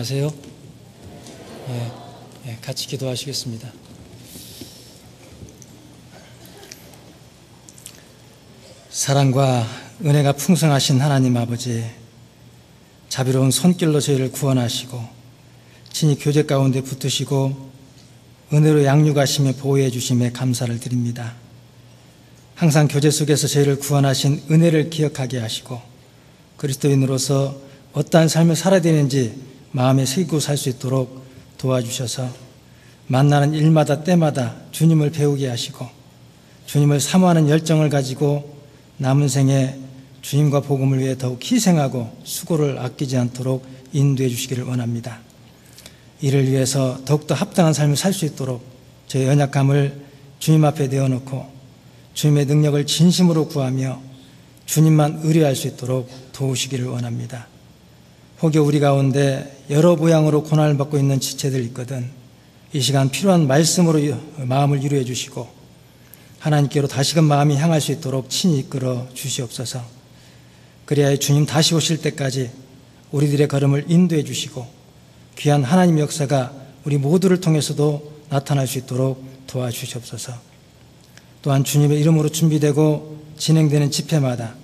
안녕하세요. 같이 기도하시겠습니다. 사랑과 은혜가 풍성하신 하나님 아버지, 자비로운 손길로 저희를 구원하시고 친히 교제 가운데 붙으시고 은혜로 양육하시며 보호해 주심에 감사를 드립니다. 항상 교제 속에서 저희를 구원하신 은혜를 기억하게 하시고 그리스도인으로서 어떠한 삶을 살아야 되는지 마음에 새기고 살 수 있도록 도와주셔서 만나는 일마다 때마다 주님을 배우게 하시고 주님을 사모하는 열정을 가지고 남은 생에 주님과 복음을 위해 더욱 희생하고 수고를 아끼지 않도록 인도해 주시기를 원합니다. 이를 위해서 더욱더 합당한 삶을 살 수 있도록 저의 연약함을 주님 앞에 내어놓고 주님의 능력을 진심으로 구하며 주님만 의뢰할 수 있도록 도우시기를 원합니다. 혹여 우리 가운데 여러 모양으로 고난을 받고 있는 지체들 있거든 이 시간 필요한 말씀으로 마음을 위로해 주시고 하나님께로 다시금 마음이 향할 수 있도록 친히 이끌어 주시옵소서. 그리하여 주님 다시 오실 때까지 우리들의 걸음을 인도해 주시고 귀한 하나님 역사가 우리 모두를 통해서도 나타날 수 있도록 도와주시옵소서. 또한 주님의 이름으로 준비되고 진행되는 집회마다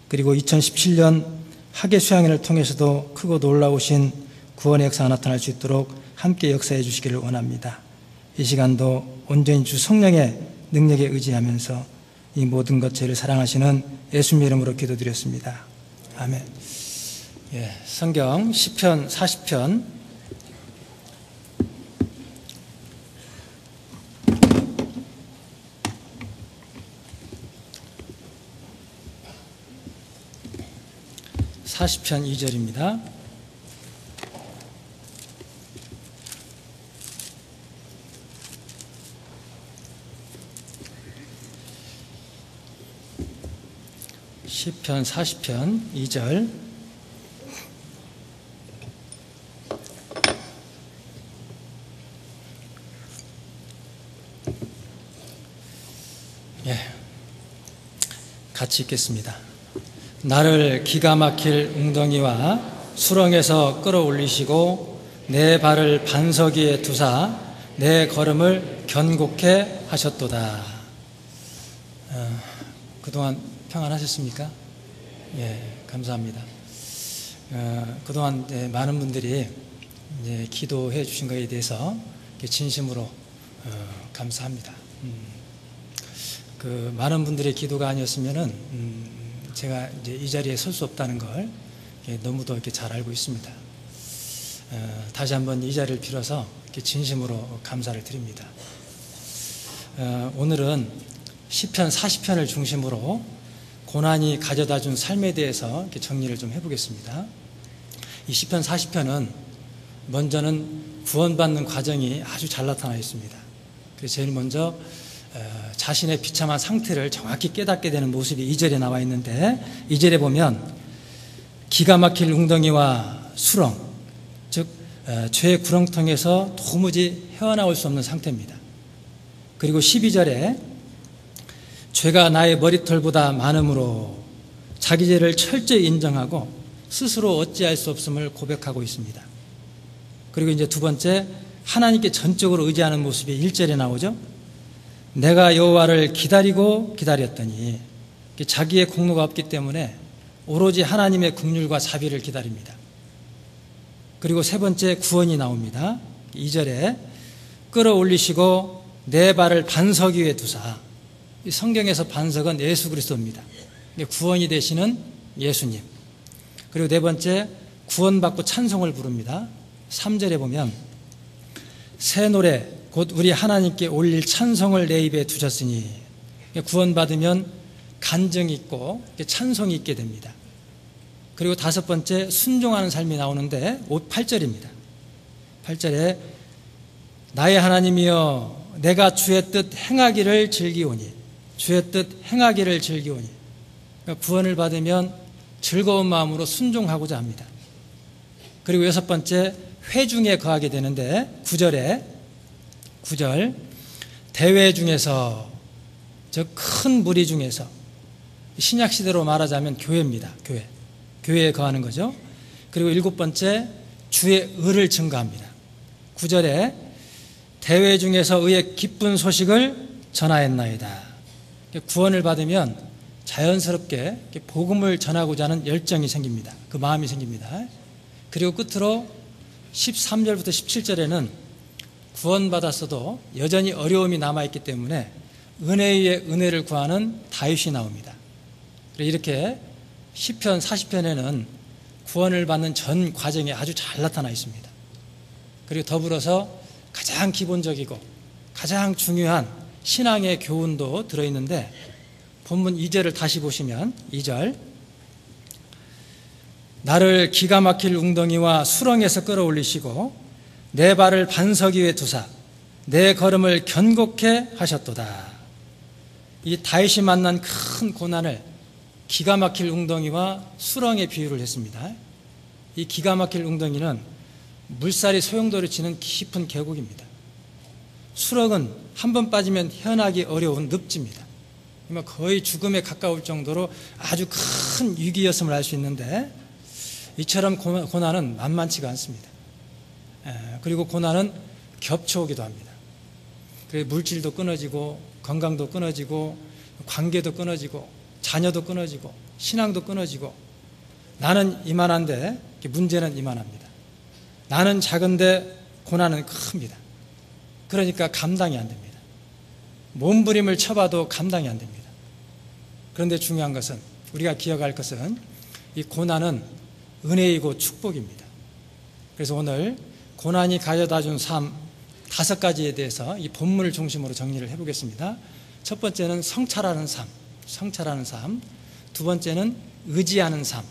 그리고 2017년 학예 수양회를 통해서도 크고 놀라우신 구원의 역사가 나타날 수 있도록 함께 역사해 주시기를 원합니다. 이 시간도 온전히 주 성령의 능력에 의지하면서 이 모든 것 저희를 사랑하시는 예수님의 이름으로 기도드렸습니다. 아멘. 성경 시편 40편 40편 2절입니다. 시편 40편 2절. 같이 읽겠습니다. 나를 기가 막힐 웅덩이와 수렁에서 끌어올리시고 내 발을 반석 위에 두사 내 걸음을 견고케 하셨도다. 그동안 평안하셨습니까? 감사합니다. 그동안 많은 분들이 기도해 주신 것에 대해서 진심으로 감사합니다. 그 많은 분들의 기도가 아니었으면은 제가 이제 이 자리에 설 수 없다는 걸 너무도 이렇게 잘 알고 있습니다. 다시 한번 이 자리를 빌어서 진심으로 감사를 드립니다. 오늘은 시편 40편을 중심으로 고난이 가져다 준 삶에 대해서 이렇게 정리를 좀 해보겠습니다. 이 시편 40편은 먼저는 구원받는 과정이 아주 잘 나타나 있습니다. 그래서 제일 먼저 자신의 비참한 상태를 정확히 깨닫게 되는 모습이 2절에 나와 있는데 2절에 보면 기가 막힐 웅덩이와 수렁, 즉 죄의 구렁텅에서 도무지 헤어나올 수 없는 상태입니다. 그리고 12절에 죄가 나의 머리털보다 많음으로 자기 죄를 철저히 인정하고 스스로 어찌할 수 없음을 고백하고 있습니다. 그리고 이제 두 번째, 하나님께 전적으로 의지하는 모습이 1절에 나오죠. 내가 여호와를 기다리고 기다렸더니 자기의 공로가 없기 때문에 오로지 하나님의 긍휼과 자비를 기다립니다. 그리고 세 번째, 구원이 나옵니다. 2절에 끌어올리시고 내 발을 반석 위에 두사. 성경에서 반석은 예수 그리스도입니다. 구원이 되시는 예수님. 그리고 네 번째, 구원받고 찬송을 부릅니다. 3절에 보면 새 노래 곧 우리 하나님께 올릴 찬송을 내 입에 두셨으니, 구원받으면 간증이 있고 찬송이 있게 됩니다. 그리고 다섯 번째, 순종하는 삶이 나오는데 8절입니다. 8절에 나의 하나님이여 내가 주의 뜻 행하기를 즐기오니, 주의 뜻 행하기를 즐기오니. 그러니까 구원을 받으면 즐거운 마음으로 순종하고자 합니다. 그리고 여섯 번째, 회중에 거하게 되는데 9절 대회 중에서, 즉 큰 무리 중에서, 신약시대로 말하자면 교회입니다. 교회에 거하는 거죠. 그리고 일곱 번째, 주의 의를 증거합니다. 9절에 대회 중에서 의의 기쁜 소식을 전하였나이다. 구원을 받으면 자연스럽게 복음을 전하고자 하는 열정이 생깁니다. 그 마음이 생깁니다. 그리고 끝으로 13절부터 17절에는 구원받았어도 여전히 어려움이 남아있기 때문에 은혜 위에 은혜를 구하는 다윗이 나옵니다. 이렇게 시편 40편에는 구원을 받는 전 과정이 아주 잘 나타나 있습니다. 그리고 더불어서 가장 기본적이고 가장 중요한 신앙의 교훈도 들어있는데 본문 2절을 다시 보시면 2절 나를 기가 막힐 웅덩이와 수렁에서 끌어올리시고 내 발을 반석 위에 두사 내 걸음을 견고케 하셨도다. 이 다윗이 만난 큰 고난을 기가 막힐 웅덩이와 수렁에 비유를 했습니다. 이 기가 막힐 웅덩이는 물살이 소용돌이 치는 깊은 계곡입니다. 수렁은 한 번 빠지면 헤어나기 어려운 늪지입니다. 거의 죽음에 가까울 정도로 아주 큰 위기였음을 알 수 있는데 이처럼 고난은 만만치가 않습니다. 그리고 고난은 겹쳐오기도 합니다. 그래서 물질도 끊어지고 건강도 끊어지고 관계도 끊어지고 자녀도 끊어지고 신앙도 끊어지고 나는 이만한데 문제는 이만합니다. 나는 작은데 고난은 큽니다. 그러니까 감당이 안 됩니다. 몸부림을 쳐봐도 감당이 안 됩니다. 그런데 중요한 것은 우리가 기억할 것은 이 고난은 은혜이고 축복입니다. 그래서 오늘 고난이 가져다 준 삶 5가지에 대해서 이 본문을 중심으로 정리를 해보겠습니다. 첫 번째는 성찰하는 삶, 두 번째는 의지하는 삶,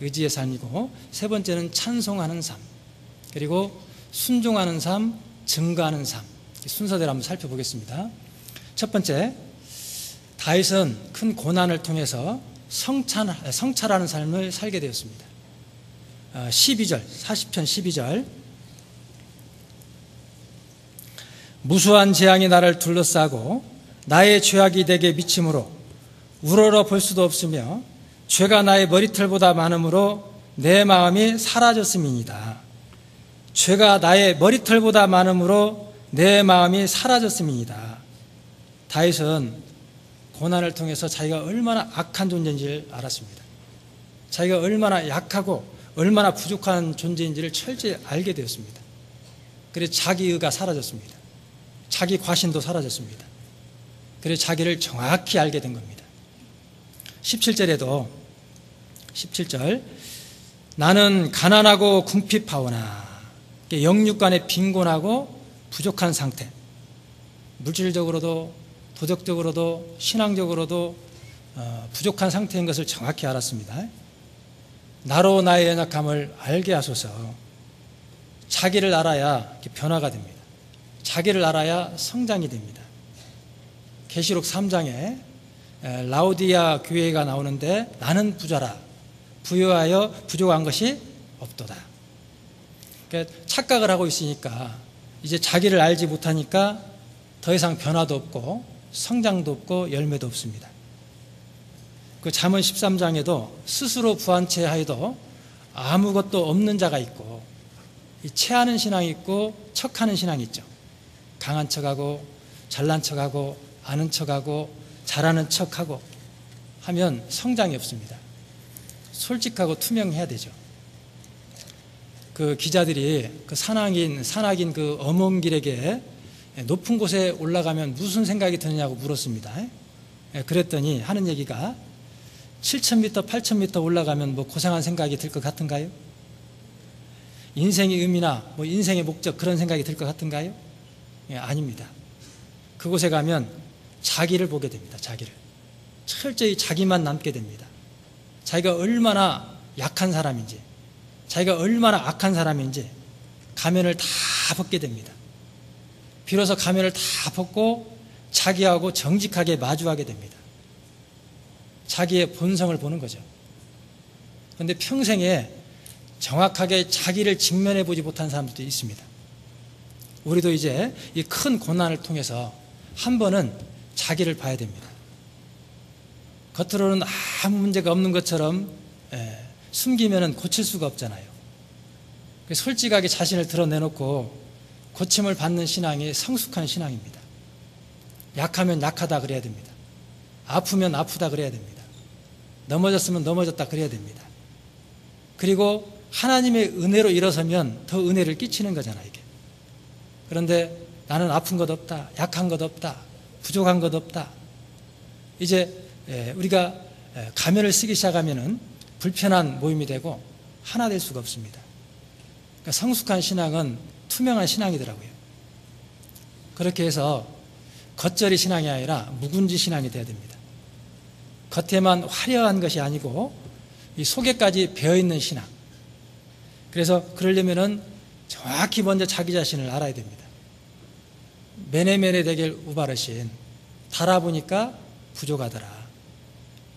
의지의 삶이고 세 번째는 찬송하는 삶, 그리고 순종하는 삶, 증거하는 삶, 순서대로 한번 살펴보겠습니다. 첫 번째, 다윗은 큰 고난을 통해서 성찰하는 삶을 살게 되었습니다. 12절, 40편 12절 무수한 재앙이 나를 둘러싸고 나의 죄악이 내게 미침으로 우러러 볼 수도 없으며 죄가 나의 머리털보다 많으므로 내 마음이 사라졌음이니이다. 죄가 나의 머리털보다 많으므로 내 마음이 사라졌음이니이다. 다윗은 고난을 통해서 자기가 얼마나 악한 존재인지를 알았습니다. 자기가 얼마나 약하고 얼마나 부족한 존재인지를 철저히 알게 되었습니다. 그래서 자기의가 사라졌습니다. 자기 과신도 사라졌습니다. 그래서 자기를 정확히 알게 된 겁니다. 17절에도 17절 나는 가난하고 궁핍하오나 영육간에 빈곤하고 부족한 상태, 물질적으로도 도덕적으로도 신앙적으로도 부족한 상태인 것을 정확히 알았습니다. 나로 나의 연약함을 알게 하소서. 자기를 알아야 변화가 됩니다. 자기를 알아야 성장이 됩니다. 계시록 3장에 라오디아 교회가 나오는데 나는 부자라 부유하여 부족한 것이 없도다. 그러니까 착각을 하고 있으니까 이제 자기를 알지 못하니까 더 이상 변화도 없고 성장도 없고 열매도 없습니다. 그 잠언 13장에도 스스로 부한 채 하여도 아무것도 없는 자가 있고 이 체하는 신앙이 있고 척하는 신앙이 있죠. 강한 척하고 잘난 척하고 아는 척하고 잘하는 척하고 하면 성장이 없습니다. 솔직하고 투명해야 되죠. 그 기자들이 그 산악인 그 어몽길에게 높은 곳에 올라가면 무슨 생각이 드느냐고 물었습니다. 그랬더니 하는 얘기가 7,000m, 8,000m 올라가면 뭐 고상한 생각이 들 것 같은가요? 인생의 의미나 뭐 인생의 목적 그런 생각이 들 것 같은가요? 아닙니다. 그곳에 가면 자기를 보게 됩니다. 자기를. 철저히 자기만 남게 됩니다. 자기가 얼마나 약한 사람인지, 자기가 얼마나 악한 사람인지 가면을 다 벗게 됩니다. 비로소 가면을 다 벗고 자기하고 정직하게 마주하게 됩니다. 자기의 본성을 보는 거죠. 그런데 평생에 정확하게 자기를 직면해 보지 못한 사람들도 있습니다. 우리도 이제 이 큰 고난을 통해서 한 번은 자기를 봐야 됩니다. 겉으로는 아무 문제가 없는 것처럼 숨기면 고칠 수가 없잖아요. 솔직하게 자신을 드러내놓고 고침을 받는 신앙이 성숙한 신앙입니다. 약하면 약하다 그래야 됩니다. 아프면 아프다 그래야 됩니다. 넘어졌으면 넘어졌다 그래야 됩니다. 그리고 하나님의 은혜로 일어서면 더 은혜를 끼치는 거잖아요, 이게. 그런데 나는 아픈 것 없다, 약한 것 없다, 부족한 것 없다. 이제 우리가 가면을 쓰기 시작하면은 불편한 모임이 되고 하나 될 수가 없습니다. 그러니까 성숙한 신앙은 투명한 신앙이더라고요. 그렇게 해서 겉절이 신앙이 아니라 묵은지 신앙이 돼야 됩니다. 겉에만 화려한 것이 아니고 이 속에까지 배어있는 신앙. 그래서 그러려면은 정확히 먼저 자기 자신을 알아야 됩니다. 메네메네 되길 우바르신 달아보니까 부족하더라.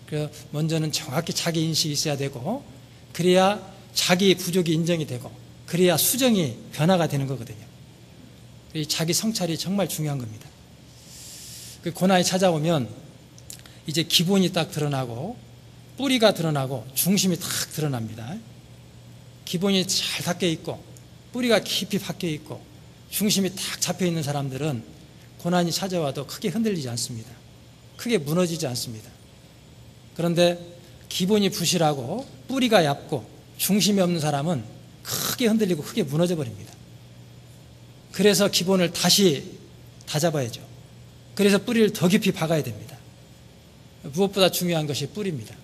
그래서 먼저는 정확히 자기 인식이 있어야 되고 그래야 자기 부족이 인정이 되고 그래야 수정이 변화가 되는 거거든요. 이 자기 성찰이 정말 중요한 겁니다. 그 고난이 찾아오면 이제 기본이 딱 드러나고 뿌리가 드러나고 중심이 딱 드러납니다. 기본이 잘 닦여 있고 뿌리가 깊이 박혀 있고 중심이 딱 잡혀 있는 사람들은 고난이 찾아와도 크게 흔들리지 않습니다. 크게 무너지지 않습니다. 그런데 기본이 부실하고 뿌리가 얇고 중심이 없는 사람은 크게 흔들리고 크게 무너져 버립니다. 그래서 기본을 다시 다잡아야죠. 그래서 뿌리를 더 깊이 박아야 됩니다. 무엇보다 중요한 것이 뿌리입니다.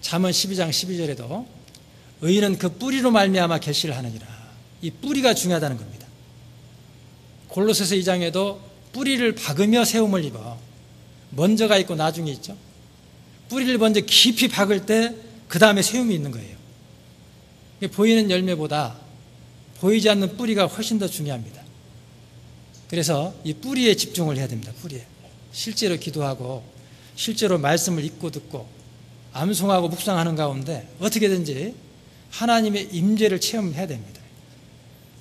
잠언 12장 12절에도 의인은 그 뿌리로 말미암아 결실을 하느니라. 이 뿌리가 중요하다는 겁니다. 골로새서 2장에도 뿌리를 박으며 세움을 입어. 먼저가 있고 나중에 있죠. 뿌리를 먼저 깊이 박을 때 그 다음에 세움이 있는 거예요. 보이는 열매보다 보이지 않는 뿌리가 훨씬 더 중요합니다. 그래서 이 뿌리에 집중을 해야 됩니다. 뿌리에. 실제로 기도하고 실제로 말씀을 읽고 듣고 암송하고 묵상하는 가운데 어떻게든지 하나님의 임재를 체험해야 됩니다.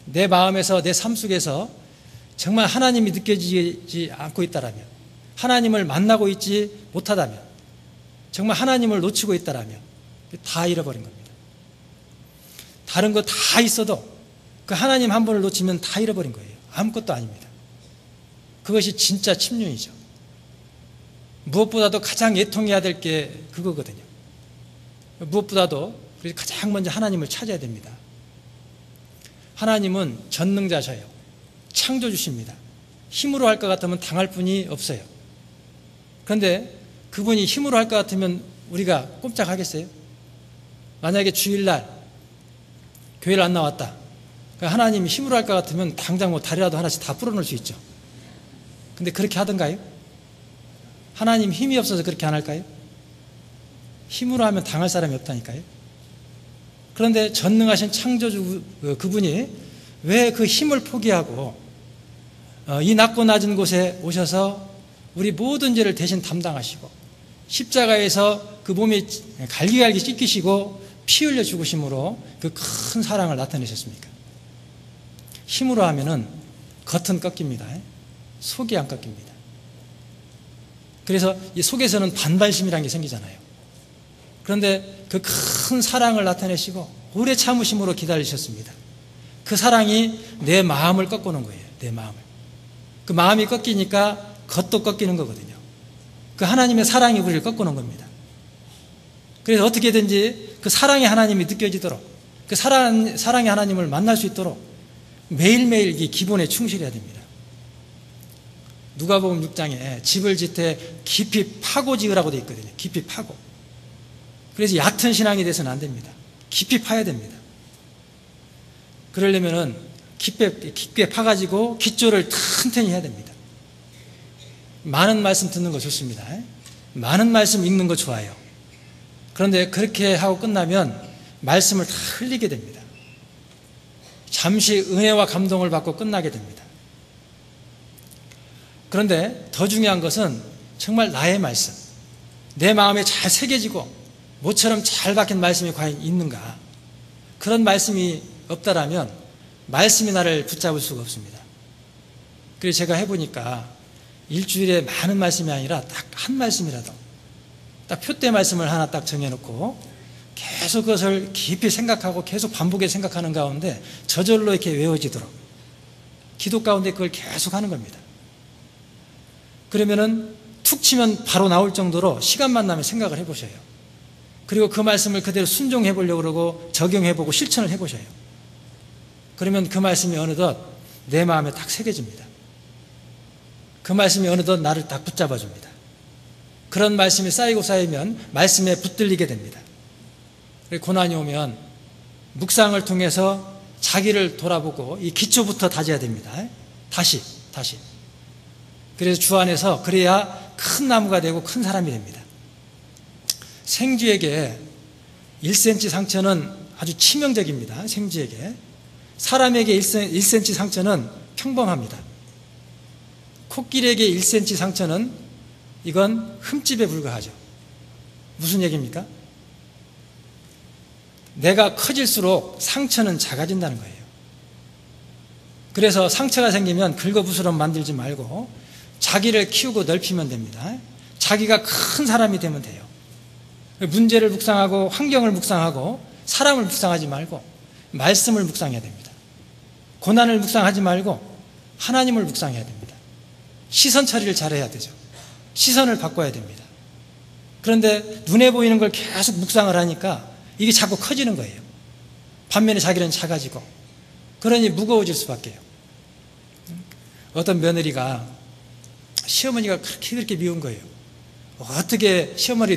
내 마음에서 내 삶 속에서 정말 하나님이 느껴지지 않고 있다라면, 하나님을 만나고 있지 못하다면, 정말 하나님을 놓치고 있다라면 다 잃어버린 겁니다. 다른 거 다 있어도 그 하나님 한 분을 놓치면 다 잃어버린 거예요. 아무것도 아닙니다. 그것이 진짜 침륜이죠. 무엇보다도 가장 애통해야 될 게 그거거든요. 무엇보다도 가장 먼저 하나님을 찾아야 됩니다. 하나님은 전능자셔요. 창조주십니다. 힘으로 할 것 같으면 당할 분이 없어요. 그런데 그분이 힘으로 할 것 같으면 우리가 꼼짝하겠어요? 만약에 주일날 교회를 안 나왔다. 하나님이 힘으로 할 것 같으면 당장 뭐 다리라도 하나씩 다 풀어놓을 수 있죠. 근데 그렇게 하던가요? 하나님 힘이 없어서 그렇게 안 할까요? 힘으로 하면 당할 사람이 없다니까요. 그런데 전능하신 창조주 그분이 왜 그 힘을 포기하고 이 낮고 낮은 곳에 오셔서 우리 모든 죄를 대신 담당하시고 십자가에서 그 몸이 갈기갈기 찢기시고 피 흘려 죽으심으로 그 큰 사랑을 나타내셨습니까? 힘으로 하면은 겉은 꺾입니다. 속이 안 꺾입니다. 그래서 이 속에서는 반발심이라는 게 생기잖아요. 그런데 그 큰 사랑을 나타내시고 오래 참으심으로 기다리셨습니다. 그 사랑이 내 마음을 꺾어놓은 거예요. 내 마음을. 그 마음이 꺾이니까 겉도 꺾이는 거거든요. 그 하나님의 사랑이 우리를 꺾어놓은 겁니다. 그래서 어떻게든지 그 사랑의 하나님이 느껴지도록 그 사랑의 하나님을 만날 수 있도록 매일매일 이 기본에 충실해야 됩니다. 누가복음 6장에 집을 짓되 깊이 파고 지으라고 되어 있거든요. 깊이 파고. 그래서 얕은 신앙이 돼서는 안 됩니다. 깊이 파야 됩니다. 그러려면은 깊게 파가지고 기초를 튼튼히 해야 됩니다. 많은 말씀 듣는 거 좋습니다. 많은 말씀 읽는 거 좋아요. 그런데 그렇게 하고 끝나면 말씀을 다 흘리게 됩니다. 잠시 은혜와 감동을 받고 끝나게 됩니다. 그런데 더 중요한 것은 정말 나의 말씀, 내 마음에 잘 새겨지고 모처럼 잘 박힌 말씀이 과연 있는가? 그런 말씀이 없다라면 말씀이 나를 붙잡을 수가 없습니다. 그래서 제가 해보니까 일주일에 많은 말씀이 아니라 딱 한 말씀이라도 딱 표대 말씀을 하나 딱 정해놓고 계속 그것을 깊이 생각하고 계속 반복해서 생각하는 가운데 저절로 이렇게 외워지도록 기도 가운데 그걸 계속 하는 겁니다. 그러면은 툭 치면 바로 나올 정도로 시간만 나면 생각을 해보셔요. 그리고 그 말씀을 그대로 순종해 보려고 그러고 적용해 보고 실천을 해 보셔요. 그러면 그 말씀이 어느덧 내 마음에 딱 새겨집니다. 그 말씀이 어느덧 나를 딱 붙잡아 줍니다. 그런 말씀이 쌓이고 쌓이면 말씀에 붙들리게 됩니다. 고난이 오면 묵상을 통해서 자기를 돌아보고 이 기초부터 다져야 됩니다. 다시. 그래서 주 안에서 그래야 큰 나무가 되고 큰 사람이 됩니다. 생쥐에게 1cm 상처는 아주 치명적입니다. 생쥐에게. 사람에게 1cm 상처는 평범합니다. 코끼리에게 1cm 상처는 이건 흠집에 불과하죠. 무슨 얘기입니까? 내가 커질수록 상처는 작아진다는 거예요. 그래서 상처가 생기면 긁어부스럼 만들지 말고 자기를 키우고 넓히면 됩니다. 자기가 큰 사람이 되면 돼요. 문제를 묵상하고 환경을 묵상하고 사람을 묵상하지 말고 말씀을 묵상해야 됩니다. 고난을 묵상하지 말고 하나님을 묵상해야 됩니다. 시선 처리를 잘해야 되죠. 시선을 바꿔야 됩니다. 그런데 눈에 보이는 걸 계속 묵상을 하니까 이게 자꾸 커지는 거예요. 반면에 자기는 작아지고 그러니 무거워질 수밖에요. 어떤 며느리가 시어머니가 그렇게 미운 거예요. 어떻게 시어머니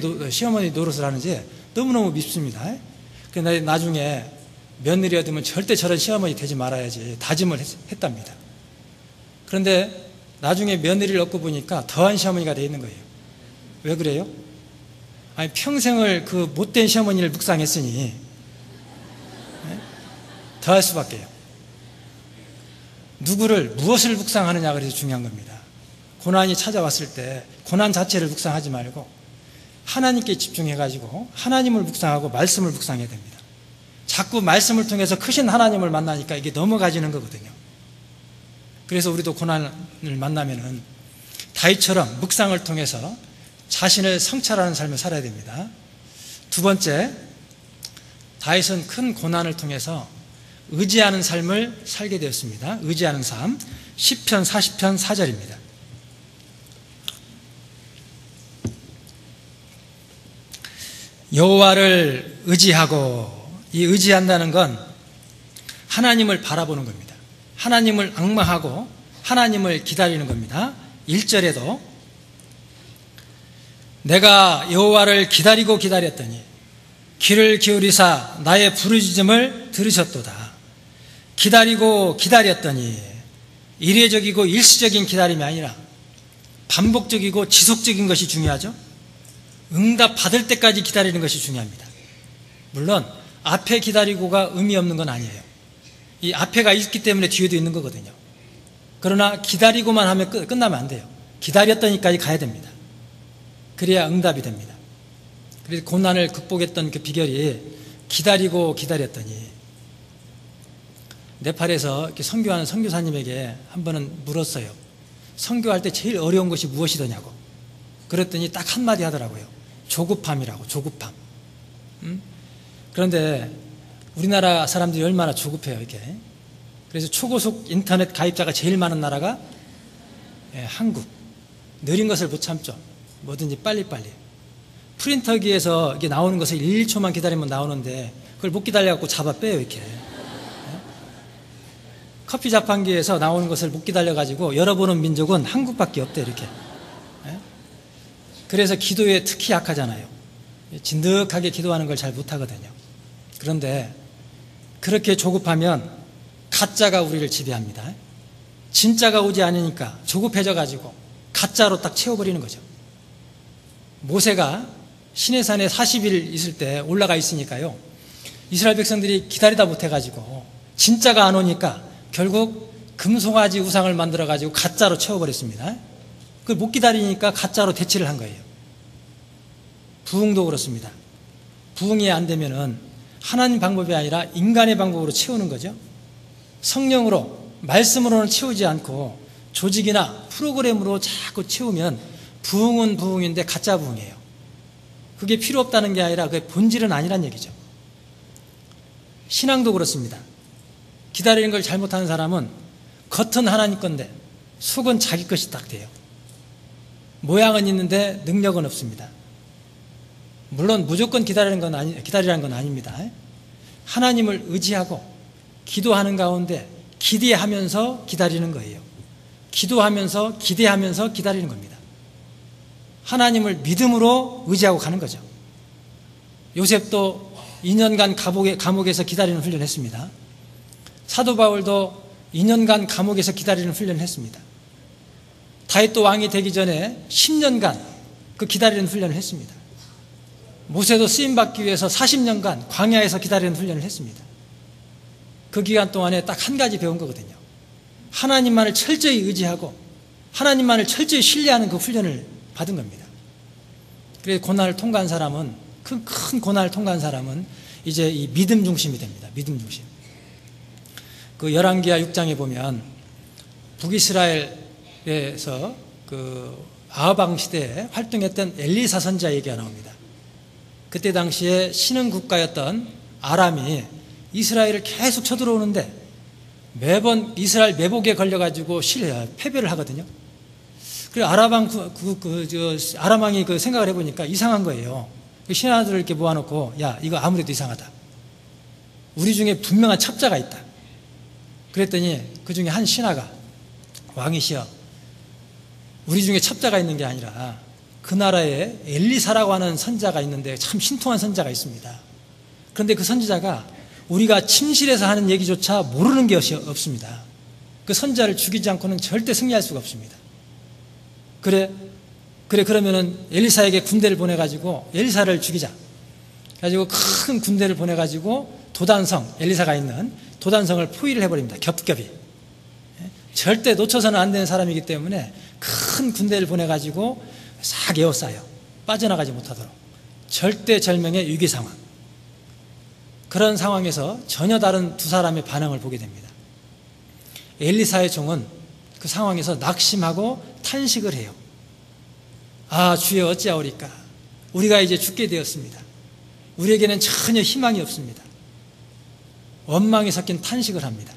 노릇을 하는지 너무너무 밉습니다. 그런데 나중에 며느리 얻으면 절대 저런 시어머니 되지 말아야지 다짐을 했답니다. 그런데 나중에 며느리를 얻고 보니까 더한 시어머니가 되어 있는 거예요. 왜 그래요? 아니 평생을 그 못된 시어머니를 묵상했으니 더할 수밖에요. 무엇을 묵상하느냐 그래서 중요한 겁니다. 고난이 찾아왔을 때 고난 자체를 묵상하지 말고 하나님께 집중해가지고 하나님을 묵상하고 말씀을 묵상해야 됩니다. 자꾸 말씀을 통해서 크신 하나님을 만나니까 이게 넘어가지는 거거든요. 그래서 우리도 고난을 만나면은 다윗처럼 묵상을 통해서 자신을 성찰하는 삶을 살아야 됩니다. 두 번째, 다윗은 큰 고난을 통해서 의지하는 삶을 살게 되었습니다. 의지하는 삶, 시편 40편 4절입니다. 여호와를 의지하고, 이 의지한다는 건 하나님을 바라보는 겁니다. 하나님을 앙망하고 하나님을 기다리는 겁니다. 1절에도 내가 여호와를 기다리고 기다렸더니 귀를 기울이사 나의 부르짖음을 들으셨도다. 기다리고 기다렸더니 이례적이고 일시적인 기다림이 아니라 반복적이고 지속적인 것이 중요하죠. 응답 받을 때까지 기다리는 것이 중요합니다. 물론 앞에 기다리고가 의미 없는 건 아니에요. 이 앞에가 있기 때문에 뒤에도 있는 거거든요. 그러나 기다리고만 하면 끝나면 안 돼요. 기다렸더니까지 가야 됩니다. 그래야 응답이 됩니다. 그래서 고난을 극복했던 그 비결이 기다리고 기다렸더니, 네팔에서 이렇게 선교하는 선교사님에게 한 번은 물었어요. 선교할 때 제일 어려운 것이 무엇이더냐고. 그랬더니 딱 한마디 하더라고요. 조급함이라고. 조급함. 그런데 우리나라 사람들이 얼마나 조급해요, 이렇게. 그래서 초고속 인터넷 가입자가 제일 많은 나라가 한국. 느린 것을 못 참죠. 뭐든지 빨리빨리. 프린터기에서 이게 나오는 것을 1초만 기다리면 나오는데 그걸 못 기다려갖고 잡아 빼요, 이렇게. 커피 자판기에서 나오는 것을 못 기다려가지고 열어보는 민족은 한국밖에 없대, 이렇게. 그래서 기도에 특히 약하잖아요. 진득하게 기도하는 걸 잘 못하거든요. 그런데 그렇게 조급하면 가짜가 우리를 지배합니다. 진짜가 오지 않으니까 조급해져가지고 가짜로 딱 채워버리는 거죠. 모세가 시내산에 40일 있을 때 올라가 있으니까요. 이스라엘 백성들이 기다리다 못해가지고 진짜가 안 오니까 결국 금송아지 우상을 만들어가지고 가짜로 채워버렸습니다. 그걸 못 기다리니까 가짜로 대치를 한 거예요. 부흥도 그렇습니다. 부흥이 안 되면은 하나님 방법이 아니라 인간의 방법으로 채우는 거죠. 성령으로, 말씀으로는 채우지 않고 조직이나 프로그램으로 자꾸 채우면 부흥은 부흥인데 가짜 부흥이에요. 그게 필요 없다는 게 아니라 그게 본질은 아니란 얘기죠. 신앙도 그렇습니다. 기다리는 걸 잘못하는 사람은 겉은 하나님 건데 속은 자기 것이 딱 돼요. 모양은 있는데 능력은 없습니다. 물론 무조건 기다리라는 건 아닙니다. 하나님을 의지하고 기도하는 가운데 기대하면서 기다리는 거예요. 기도하면서 기대하면서 기다리는 겁니다. 하나님을 믿음으로 의지하고 가는 거죠. 요셉도 2년간 감옥에서 기다리는 훈련을 했습니다. 사도 바울도 2년간 감옥에서 기다리는 훈련을 했습니다. 다윗도 왕이 되기 전에 10년간 그 기다리는 훈련을 했습니다. 모세도 쓰임받기 위해서 40년간 광야에서 기다리는 훈련을 했습니다. 그 기간 동안에 딱 한 가지 배운 거거든요. 하나님만을 철저히 의지하고 하나님만을 철저히 신뢰하는 그 훈련을 받은 겁니다. 그래서 고난을 통과한 사람은, 큰 고난을 통과한 사람은 이제 이 믿음 중심이 됩니다. 믿음 중심. 그 열왕기하 6장에 보면 북이스라엘에서 그 아하방 시대에 활동했던 엘리사 선지자 얘기가 나옵니다. 그때 당시에 신흥 국가였던 아람이 이스라엘을 계속 쳐들어오는데 매번 이스라엘 매복에 걸려가지고 패배를 하거든요. 그래서 아람 왕이 그 생각을 해보니까 이상한 거예요. 신하들을 이렇게 모아놓고, 야, 이거 아무래도 이상하다. 우리 중에 분명한 첩자가 있다. 그랬더니 그 중에 한 신하가, 왕이시여, 우리 중에 첩자가 있는 게 아니라 그 나라에 엘리사라고 하는 선지자가 있는데 참 신통한 선지자가 있습니다. 그런데 그 선지자가 우리가 침실에서 하는 얘기조차 모르는 게 없습니다. 그 선지자를 죽이지 않고는 절대 승리할 수가 없습니다. 그러면은 엘리사에게 군대를 보내가지고 엘리사를 죽이자. 가지고 큰 군대를 보내가지고 도단성, 엘리사가 있는 도단성을 포위를 해버립니다. 겹겹이. 절대 놓쳐서는 안 되는 사람이기 때문에 큰 군대를 보내가지고 싹 에워싸요. 빠져나가지 못하도록. 절대절명의 위기 상황. 그런 상황에서 전혀 다른 두 사람의 반응을 보게 됩니다. 엘리사의 종은 그 상황에서 낙심하고 탄식을 해요. 아, 주여 어찌하오리까. 우리가 이제 죽게 되었습니다. 우리에게는 전혀 희망이 없습니다. 원망이 섞인 탄식을 합니다.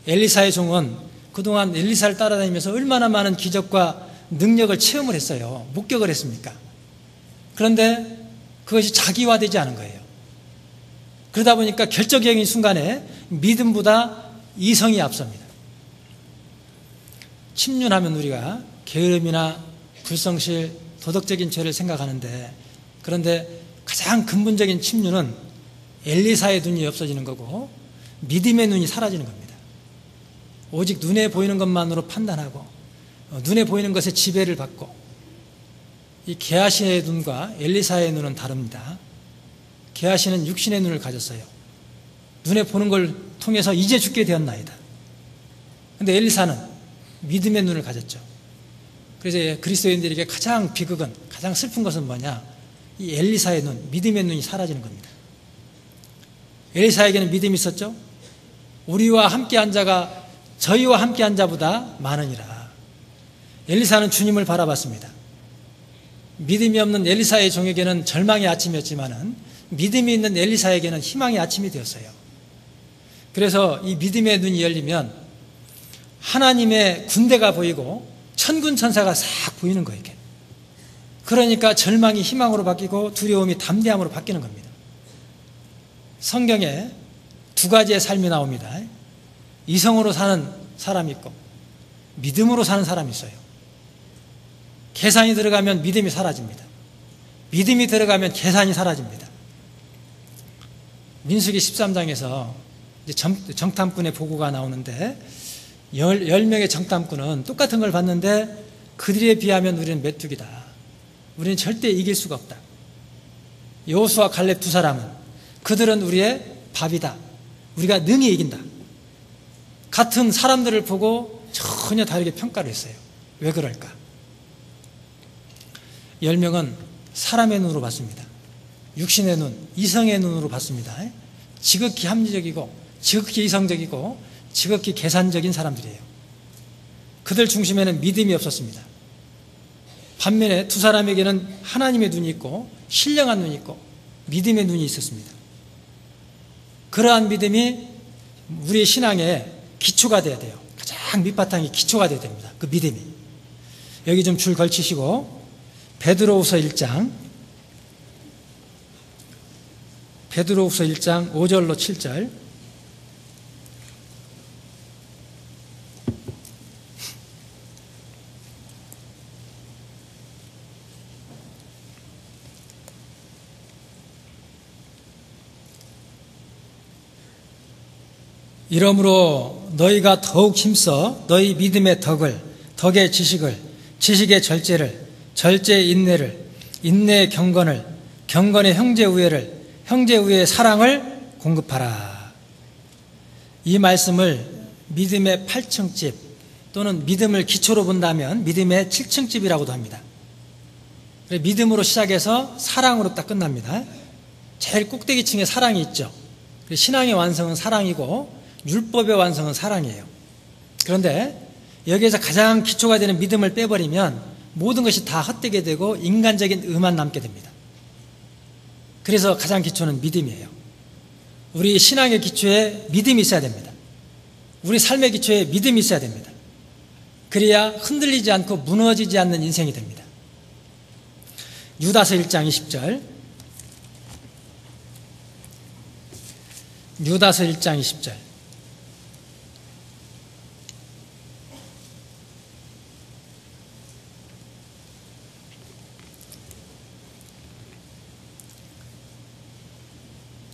엘리사의 종은 그동안 엘리사를 따라다니면서 얼마나 많은 기적과 능력을 체험을 했어요. 목격을 했습니까? 그런데 그것이 자기화되지 않은 거예요. 그러다 보니까 결정적인 순간에 믿음보다 이성이 앞섭니다. 침륜하면 우리가 게으름이나 불성실, 도덕적인 죄를 생각하는데, 그런데 가장 근본적인 침륜은 엘리사의 눈이 없어지는 거고 믿음의 눈이 사라지는 겁니다. 오직 눈에 보이는 것만으로 판단하고 눈에 보이는 것에 지배를 받고, 이 게하시의 눈과 엘리사의 눈은 다릅니다. 게하시는 육신의 눈을 가졌어요. 눈에 보는 걸 통해서 이제 죽게 되었나이다. 그런데 엘리사는 믿음의 눈을 가졌죠. 그래서 그리스도인들에게 가장 비극은, 가장 슬픈 것은 뭐냐? 이 엘리사의 눈, 믿음의 눈이 사라지는 겁니다. 엘리사에게는 믿음이 있었죠. 우리와 함께한 자가 저희와 함께한 자보다 많으니라. 엘리사는 주님을 바라봤습니다. 믿음이 없는 엘리사의 종에게는 절망의 아침이었지만은 믿음이 있는 엘리사에게는 희망의 아침이 되었어요. 그래서 이 믿음의 눈이 열리면 하나님의 군대가 보이고 천군 천사가 싹 보이는 거예요. 이게. 그러니까 절망이 희망으로 바뀌고 두려움이 담대함으로 바뀌는 겁니다. 성경에 두 가지의 삶이 나옵니다. 이성으로 사는 사람이 있고 믿음으로 사는 사람이 있어요. 계산이 들어가면 믿음이 사라집니다. 믿음이 들어가면 계산이 사라집니다. 민수기 13장에서 정탐꾼의 보고가 나오는데 10명의 정탐꾼은 똑같은 걸 봤는데 그들에 비하면 우리는 메뚜기다. 우리는 절대 이길 수가 없다. 여호수아 갈렙 두 사람은 그들은 우리의 밥이다. 우리가 능히 이긴다. 같은 사람들을 보고 전혀 다르게 평가를 했어요. 왜 그럴까? 10명은 사람의 눈으로 봤습니다. 육신의 눈, 이성의 눈으로 봤습니다. 지극히 합리적이고 지극히 이성적이고 지극히 계산적인 사람들이에요. 그들 중심에는 믿음이 없었습니다. 반면에 두 사람에게는 하나님의 눈이 있고 신령한 눈이 있고 믿음의 눈이 있었습니다. 그러한 믿음이 우리의 신앙의 기초가 돼야 돼요. 가장 밑바탕이 기초가 돼야 됩니다. 그 믿음이. 여기 좀 줄 걸치시고 베드로후서 1장 5절로 7절. 이러므로 너희가 더욱 힘써 너희 믿음의 덕을, 덕의 지식을, 지식의 절제를, 절제의 인내를, 인내의 경건을, 경건의 형제 우애를, 형제 우애의 사랑을 공급하라. 이 말씀을 믿음의 8층집 또는 믿음을 기초로 본다면 믿음의 7층집이라고도 합니다. 믿음으로 시작해서 사랑으로 딱 끝납니다. 제일 꼭대기층에 사랑이 있죠. 신앙의 완성은 사랑이고 율법의 완성은 사랑이에요. 그런데 여기에서 가장 기초가 되는 믿음을 빼버리면 모든 것이 다 헛되게 되고 인간적인 의만 남게 됩니다. 그래서 가장 기초는 믿음이에요. 우리 신앙의 기초에 믿음이 있어야 됩니다. 우리 삶의 기초에 믿음이 있어야 됩니다. 그래야 흔들리지 않고 무너지지 않는 인생이 됩니다. 유다서 1장 20절. 유다서 1장 20절.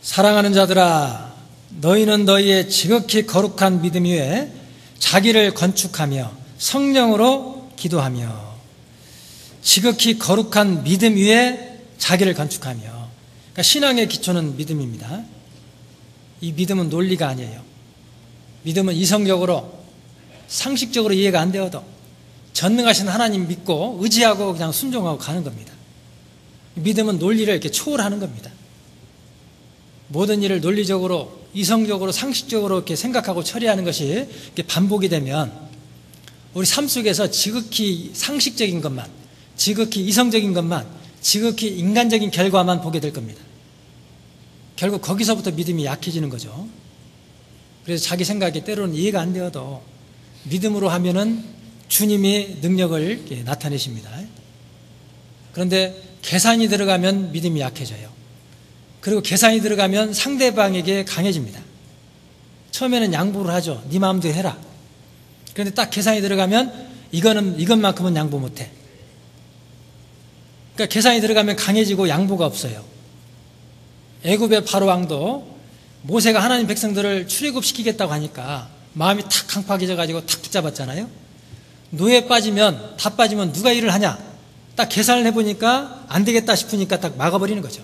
사랑하는 자들아, 너희는 너희의 지극히 거룩한 믿음 위에 자기를 건축하며 성령으로 기도하며. 지극히 거룩한 믿음 위에 자기를 건축하며. 그러니까 신앙의 기초는 믿음입니다. 이 믿음은 논리가 아니에요. 믿음은 이성적으로 상식적으로 이해가 안 되어도 전능하신 하나님 믿고 의지하고 그냥 순종하고 가는 겁니다. 믿음은 논리를 이렇게 초월하는 겁니다. 모든 일을 논리적으로 이성적으로 상식적으로 이렇게 생각하고 처리하는 것이 이렇게 반복이 되면 우리 삶 속에서 지극히 상식적인 것만, 지극히 이성적인 것만, 지극히 인간적인 결과만 보게 될 겁니다. 결국 거기서부터 믿음이 약해지는 거죠. 그래서 자기 생각이 때로는 이해가 안 되어도 믿음으로 하면은 주님이 능력을 이렇게 나타내십니다. 그런데 계산이 들어가면 믿음이 약해져요. 그리고 계산이 들어가면 상대방에게 강해집니다. 처음에는 양보를 하죠. 네 마음대로 해라. 그런데 딱 계산이 들어가면 이것만큼은 양보 못해. 그러니까 계산이 들어가면 강해지고 양보가 없어요. 애굽의 바로 왕도 모세가 하나님 백성들을 출애굽시키겠다고 하니까 마음이 탁 강팍해져가지고 탁 붙잡았잖아요. 노예 빠지면, 다 빠지면 누가 일을 하냐? 딱 계산을 해보니까 안 되겠다 싶으니까 딱 막아버리는 거죠.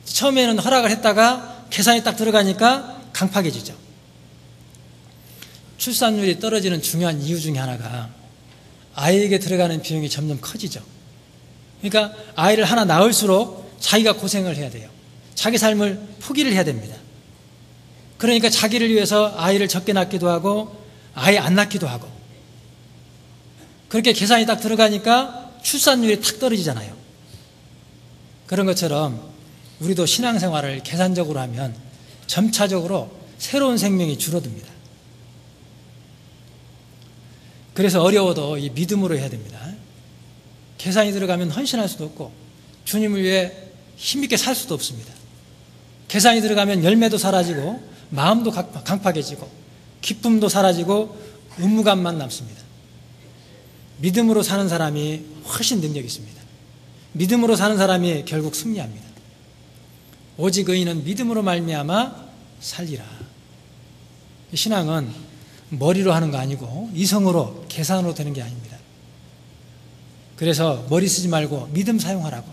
처음에는 허락을 했다가 계산이 딱 들어가니까 강팍해지죠. 출산율이 떨어지는 중요한 이유 중에 하나가 아이에게 들어가는 비용이 점점 커지죠. 그러니까 아이를 하나 낳을수록 자기가 고생을 해야 돼요. 자기 삶을 포기를 해야 됩니다. 그러니까 자기를 위해서 아이를 적게 낳기도 하고 아예 안 낳기도 하고, 그렇게 계산이 딱 들어가니까 출산율이 탁 떨어지잖아요. 그런 것처럼 우리도 신앙생활을 계산적으로 하면 점차적으로 새로운 생명이 줄어듭니다. 그래서 어려워도 이 믿음으로 해야 됩니다. 계산이 들어가면 헌신할 수도 없고 주님을 위해 힘있게 살 수도 없습니다. 계산이 들어가면 열매도 사라지고 마음도 강팍해지고 기쁨도 사라지고 의무감만 남습니다. 믿음으로 사는 사람이 훨씬 능력이 있습니다. 믿음으로 사는 사람이 결국 승리합니다. 오직 의인은 믿음으로 말미암아 살리라. 신앙은 머리로 하는 거 아니고 이성으로 계산으로 되는 게 아닙니다. 그래서 머리 쓰지 말고 믿음 사용하라고,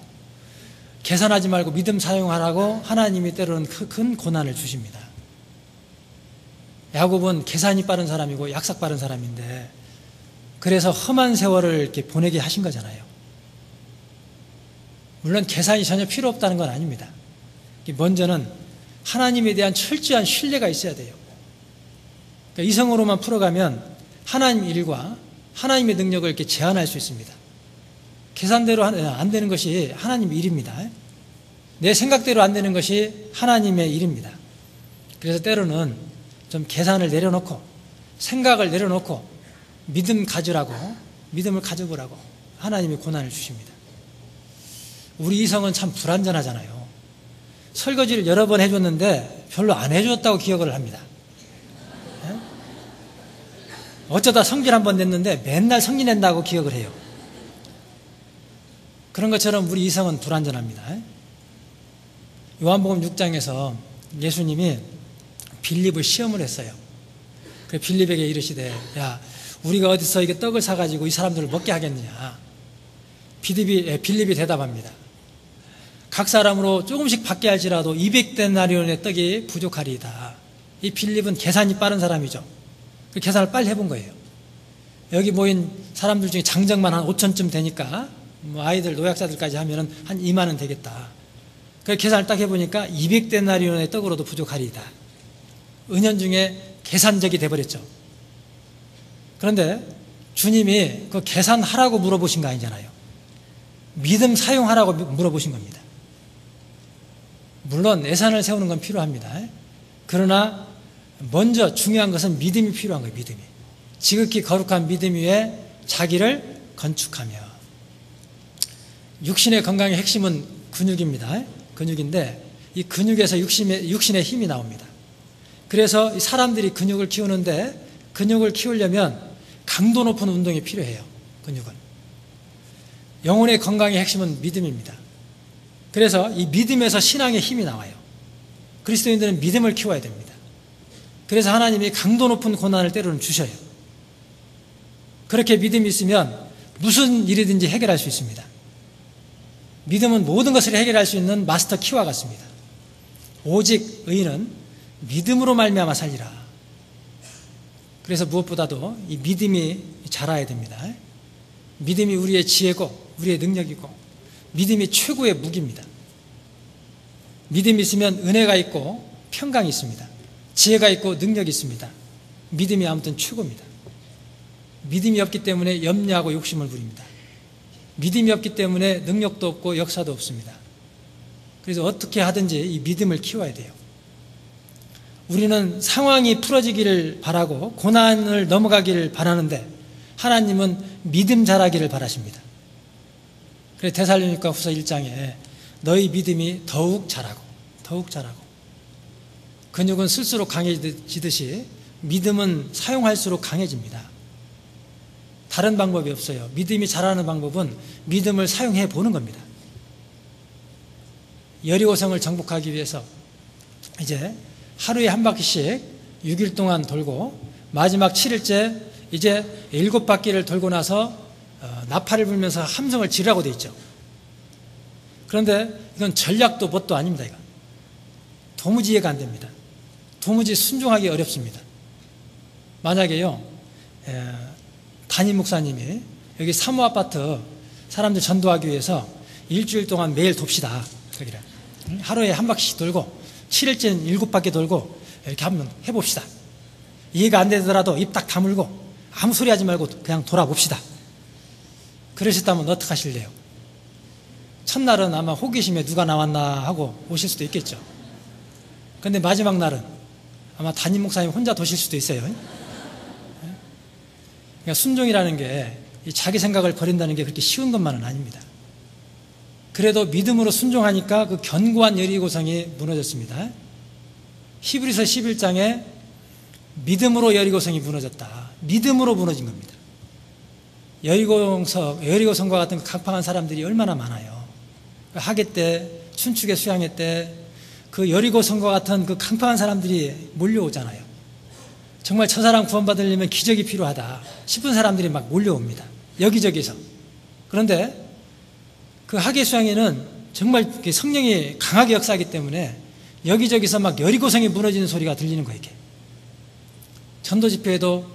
계산하지 말고 믿음 사용하라고 하나님이 때로는 큰 고난을 주십니다. 야곱은 계산이 빠른 사람이고 약삭 빠른 사람인데 그래서 험한 세월을 이렇게 보내게 하신 거잖아요. 물론 계산이 전혀 필요 없다는 건 아닙니다. 먼저는 하나님에 대한 철저한 신뢰가 있어야 돼요. 그러니까 이성으로만 풀어가면 하나님 일과 하나님의 능력을 이렇게 제한할 수 있습니다. 계산대로 안 되는 것이 하나님 일입니다. 내 생각대로 안 되는 것이 하나님의 일입니다. 그래서 때로는 좀 계산을 내려놓고 생각을 내려놓고 믿음을 가져보라고 하나님이 고난을 주십니다. 우리 이성은 참 불완전하잖아요. 설거지를 여러 번 해줬는데 별로 안 해줬다고 기억을 합니다. 어쩌다 성질 한 번 냈는데 맨날 성질 낸다고 기억을 해요. 그런 것처럼 우리 이성은 불완전합니다. 요한복음 6장에서 예수님이 빌립을 시험을 했어요. 그래서 빌립에게 이르시되, 야, 우리가 어디서 이게 떡을 사가지고 이 사람들을 먹게 하겠느냐. 빌립이 대답합니다. 각 사람으로 조금씩 받게 할지라도 200데나리온의 떡이 부족하리이다. 이 빌립은 계산이 빠른 사람이죠. 그 계산을 빨리 해본 거예요. 여기 모인 사람들 중에 장정만 한 5천쯤 되니까 뭐 아이들 노약자들까지 하면은 한 2만 원 되겠다. 그 계산을 딱 해보니까 200데나리온의 떡으로도 부족하리이다. 은연중에 계산적이 돼버렸죠. 그런데 주님이 그 계산하라고 물어보신 거 아니잖아요. 믿음 사용하라고 물어보신 겁니다. 물론 예산을 세우는 건 필요합니다. 그러나 먼저 중요한 것은 믿음이 필요한 거예요. 믿음이. 지극히 거룩한 믿음 위에 자기를 건축하며. 육신의 건강의 핵심은 근육입니다. 근육인데 이 근육에서 육신의 힘이 나옵니다. 그래서 이 사람들이 근육을 키우는데 근육을 키우려면 강도 높은 운동이 필요해요. 근육은. 영혼의 건강의 핵심은 믿음입니다. 그래서 이 믿음에서 신앙의 힘이 나와요. 그리스도인들은 믿음을 키워야 됩니다. 그래서 하나님이 강도 높은 고난을 때로는 주셔요. 그렇게 믿음이 있으면 무슨 일이든지 해결할 수 있습니다. 믿음은 모든 것을 해결할 수 있는 마스터 키와 같습니다. 오직 의인은 믿음으로 말미암아 살리라. 그래서 무엇보다도 이 믿음이 자라야 됩니다. 믿음이 우리의 지혜고 우리의 능력이고 믿음이 최고의 무기입니다. 믿음이 있으면 은혜가 있고 평강이 있습니다. 지혜가 있고 능력이 있습니다. 믿음이 아무튼 최고입니다. 믿음이 없기 때문에 염려하고 욕심을 부립니다. 믿음이 없기 때문에 능력도 없고 역사도 없습니다. 그래서 어떻게 하든지 이 믿음을 키워야 돼요. 우리는 상황이 풀어지기를 바라고 고난을 넘어가기를 바라는데 하나님은 믿음 자라기를 바라십니다. 그래서 데살로니가 후서 1장에 너희 믿음이 더욱 자라고 근육은 쓸수록 강해지듯이 믿음은 사용할수록 강해집니다. 다른 방법이 없어요. 믿음이 자라는 방법은 믿음을 사용해 보는 겁니다. 여리고성을 정복하기 위해서 이제 하루에 한 바퀴씩 6일 동안 돌고 마지막 7일째 이제 7바퀴를 돌고 나서 나팔을 불면서 함성을 지르라고 되어 있죠. 그런데 이건 전략도 뭣도 아닙니다. 이건 도무지 이해가 안 됩니다. 도무지 순종하기 어렵습니다. 만약에요 담임 목사님이 여기 사모아파트 사람들 전도하기 위해서 일주일 동안 매일 돕시다. 거기를 하루에 한 바퀴씩 돌고 7일째는 7바퀴 돌고 이렇게 한번 해봅시다. 이해가 안 되더라도 입 딱 다물고 아무 소리 하지 말고 그냥 돌아봅시다. 그러셨다면 어떻게 하실래요? 첫날은 아마 호기심에 누가 나왔나 하고 오실 수도 있겠죠. 그런데 마지막 날은 아마 담임 목사님 혼자 도실 수도 있어요. 그러니까 순종이라는 게 자기 생각을 버린다는 게 그렇게 쉬운 것만은 아닙니다. 그래도 믿음으로 순종하니까 그 견고한 여리고성이 무너졌습니다. 히브리서 11장에 믿음으로 여리고성이 무너졌다. 믿음으로 무너진 겁니다. 여리고성과 같은 강팍한 사람들이 얼마나 많아요. 하계 때, 춘축의 수양회 때 그 여리고성과 같은 그 강팍한 사람들이 몰려오잖아요. 정말 저 사람 구원받으려면 기적이 필요하다 싶은 사람들이 막 몰려옵니다. 여기저기서. 그런데 그 하계 수양회는 정말 성령이 강하게 역사하기 때문에 여기저기서 막 여리고성이 무너지는 소리가 들리는 거예요. 이게. 전도 집회에도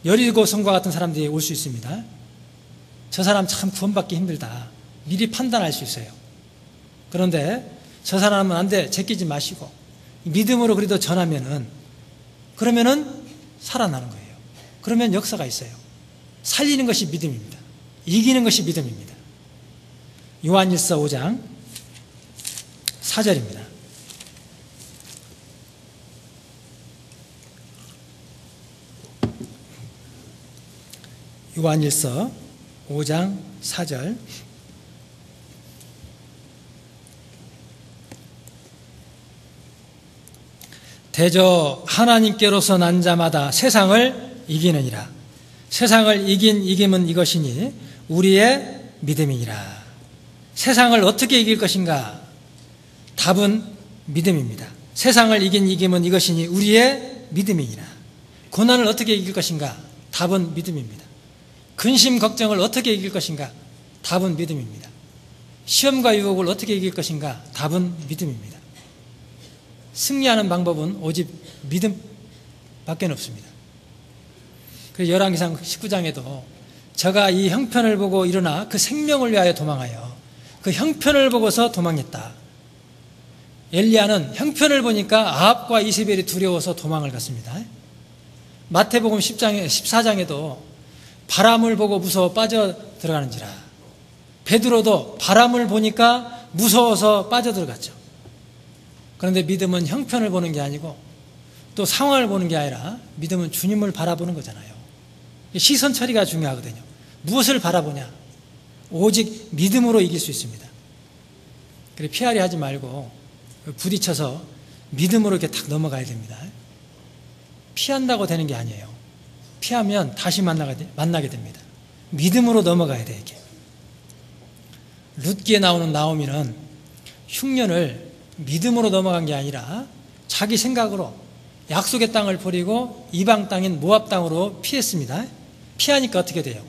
여리고성과 같은 사람들이 올 수 있습니다. 저 사람 참 구원받기 힘들다. 미리 판단할 수 있어요. 그런데 저 사람은 안 돼. 제끼지 마시고 믿음으로 그래도 전하면은 그러면은 살아나는 거예요. 그러면 역사가 있어요. 살리는 것이 믿음입니다. 이기는 것이 믿음입니다. 요한일서 5장 4절입니다. 요한일서 5장 4절. 대저 하나님께로서 난 자마다 세상을 이기느니라. 세상을 이김은 이것이니 우리의 믿음이니라. 세상을 어떻게 이길 것인가? 답은 믿음입니다. 세상을 이김은 이것이니 우리의 믿음이니라. 고난을 어떻게 이길 것인가? 답은 믿음입니다. 근심 걱정을 어떻게 이길 것인가? 답은 믿음입니다. 시험과 유혹을 어떻게 이길 것인가? 답은 믿음입니다. 승리하는 방법은 오직 믿음밖에 없습니다. 그래서 열왕기상 19장에도 저가 이 형편을 보고 일어나 그 생명을 위하여 도망하여 그 형편을 보고서 도망했다. 엘리야는 형편을 보니까 아합과 이세벨이 두려워서 도망을 갔습니다. 마태복음 14장에도 바람을 보고 무서워 빠져 들어가는지라. 베드로도 바람을 보니까 무서워서 빠져 들어갔죠. 그런데 믿음은 형편을 보는 게 아니고 또 상황을 보는 게 아니라 믿음은 주님을 바라보는 거잖아요. 시선 처리가 중요하거든요. 무엇을 바라보냐? 오직 믿음으로 이길 수 있습니다. 그래 피하려 하지 말고 부딪혀서 믿음으로 이렇게 탁 넘어가야 됩니다. 피한다고 되는 게 아니에요. 피하면 다시 만나게 됩니다. 믿음으로 넘어가야 돼 이게. 룻기에 나오는 나오미는 흉년을 믿음으로 넘어간 게 아니라 자기 생각으로 약속의 땅을 버리고 이방 땅인 모압 땅으로 피했습니다. 피하니까 어떻게 돼요?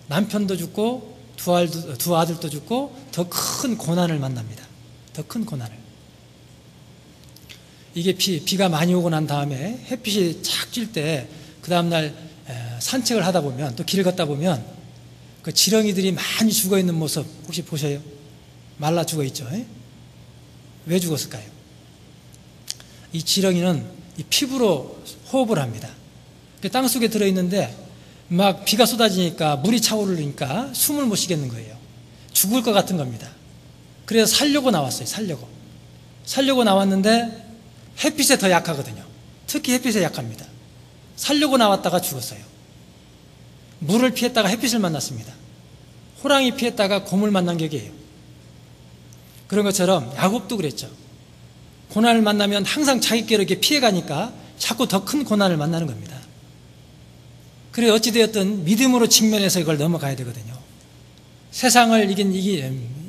남편도 죽고 두 아들도 죽고 더 큰 고난을 만납니다. 더 큰 고난을. 이게 비가 많이 오고 난 다음에 햇빛이 착 찔 때 그 다음날 산책을 하다 보면 또 길 걷다 보면 그 지렁이들이 많이 죽어 있는 모습 혹시 보셔요? 말라 죽어 있죠. 왜 죽었을까요? 이 지렁이는 이 피부로 호흡을 합니다. 땅 속에 들어있는데 막 비가 쏟아지니까 물이 차오르니까 숨을 못 쉬겠는 거예요. 죽을 것 같은 겁니다. 그래서 살려고 나왔어요. 살려고 나왔는데 햇빛에 더 약하거든요. 특히 햇빛에 약합니다. 살려고 나왔다가 죽었어요. 물을 피했다가 햇빛을 만났습니다. 호랑이 피했다가 곰을 만난 격이에요. 그런 것처럼 야곱도 그랬죠. 고난을 만나면 항상 자기께로 이렇게 피해가니까 자꾸 더 큰 고난을 만나는 겁니다. 그래 어찌되었든 믿음으로 직면해서 이걸 넘어가야 되거든요. 세상을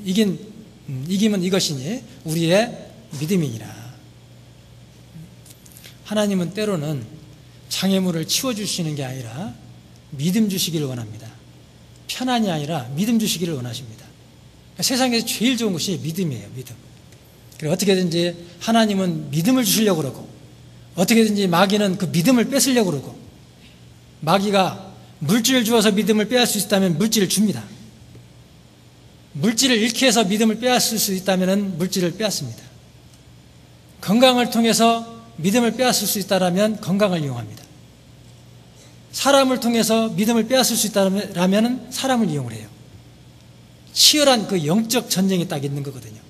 이김은 이것이니 우리의 믿음이니라. 하나님은 때로는 장애물을 치워주시는 게 아니라 믿음 주시기를 원합니다. 편안이 아니라 믿음 주시기를 원하십니다. 세상에서 제일 좋은 것이 믿음이에요. 믿음. 그래 어떻게든지 하나님은 믿음을 주시려고 그러고 어떻게든지 마귀는 그 믿음을 뺏으려고 그러고 마귀가 물질을 주어서 믿음을 빼앗을 수 있다면 물질을 줍니다. 물질을 잃게 해서 믿음을 빼앗을 수 있다면 물질을 빼앗습니다. 건강을 통해서 믿음을 빼앗을 수 있다면 건강을 이용합니다. 사람을 통해서 믿음을 빼앗을 수 있다면 사람을 이용을 해요. 치열한 그 영적 전쟁이 딱 있는 거거든요.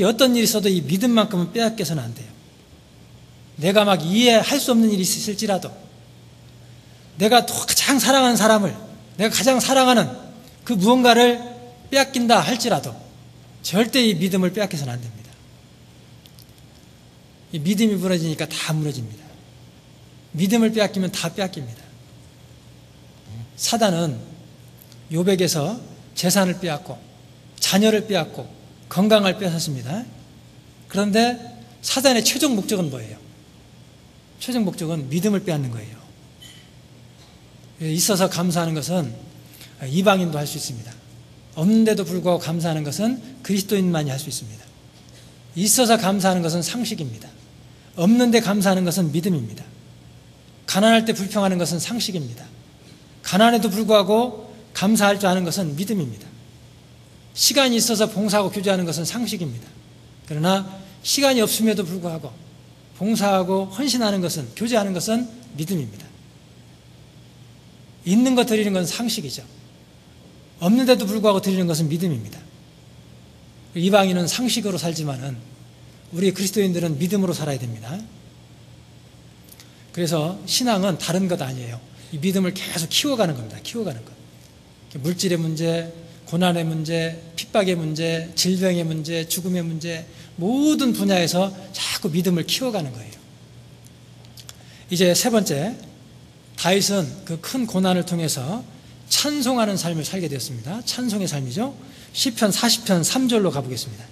어떤 일이 있어도 이 믿음만큼은 빼앗겨서는 안 돼요. 내가 막 이해할 수 없는 일이 있을지라도 내가 가장 사랑하는 사람을 내가 가장 사랑하는 그 무언가를 빼앗긴다 할지라도 절대 이 믿음을 빼앗겨서는 안 됩니다. 이 믿음이 무너지니까 다 무너집니다. 믿음을 빼앗기면 다 빼앗깁니다. 사단은 욥에게서 재산을 빼앗고 자녀를 빼앗고 건강을 빼앗았습니다. 그런데 사단의 최종 목적은 뭐예요? 최종 목적은 믿음을 빼앗는 거예요. 있어서 감사하는 것은 이방인도 할 수 있습니다. 없는데도 불구하고 감사하는 것은 그리스도인만이 할 수 있습니다. 있어서 감사하는 것은 상식입니다. 없는데 감사하는 것은 믿음입니다. 가난할 때 불평하는 것은 상식입니다. 가난에도 불구하고 감사할 줄 아는 것은 믿음입니다. 시간이 있어서 봉사하고 교제하는 것은 상식입니다. 그러나 시간이 없음에도 불구하고 봉사하고 헌신하는 것은 교제하는 것은 믿음입니다. 있는 것 드리는 건 상식이죠. 없는데도 불구하고 드리는 것은 믿음입니다. 이방인은 상식으로 살지만은 우리 그리스도인들은 믿음으로 살아야 됩니다. 그래서 신앙은 다른 것 아니에요. 이 믿음을 계속 키워가는 겁니다. 키워가는 것. 물질의 문제, 고난의 문제, 핍박의 문제, 질병의 문제, 죽음의 문제, 모든 분야에서 자꾸 믿음을 키워가는 거예요. 이제 세 번째, 다윗은 그 큰 고난을 통해서 찬송하는 삶을 살게 되었습니다. 찬송의 삶이죠. 시편 40편 3절로 가보겠습니다.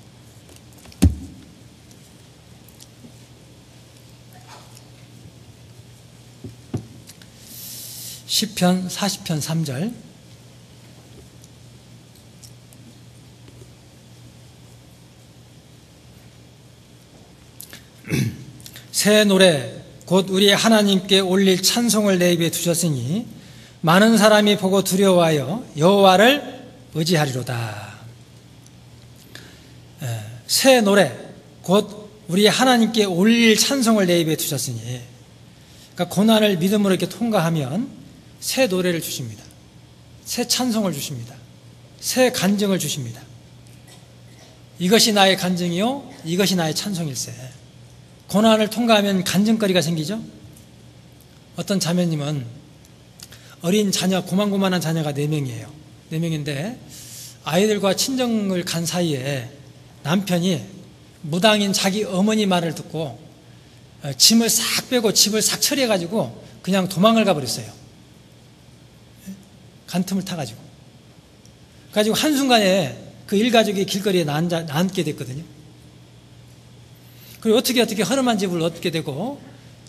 시편 40편 3절. 새 노래 곧 우리 하나님께 올릴 찬송을 내 입에 두셨으니 많은 사람이 보고 두려워하여 여호와를 의지하리로다. 새 노래 곧 우리 하나님께 올릴 찬송을 내 입에 두셨으니, 그러니까 고난을 믿음으로 이렇게 통과하면 새 노래를 주십니다. 새 찬송을 주십니다. 새 간증을 주십니다. 이것이 나의 간증이요 이것이 나의 찬송일세. 고난을 통과하면 간증거리가 생기죠. 어떤 자매님은 어린 자녀, 고만고만한 자녀가 4명이에요. 4명인데 아이들과 친정을 간 사이에 남편이 무당인 자기 어머니 말을 듣고 짐을 싹 빼고 집을 싹 처리해가지고 그냥 도망을 가버렸어요. 간틈을 타가지고. 가지고 한순간에 그 일가족이 길거리에 앉게 됐거든요. 그리고 어떻게 허름한 집을 얻게 되고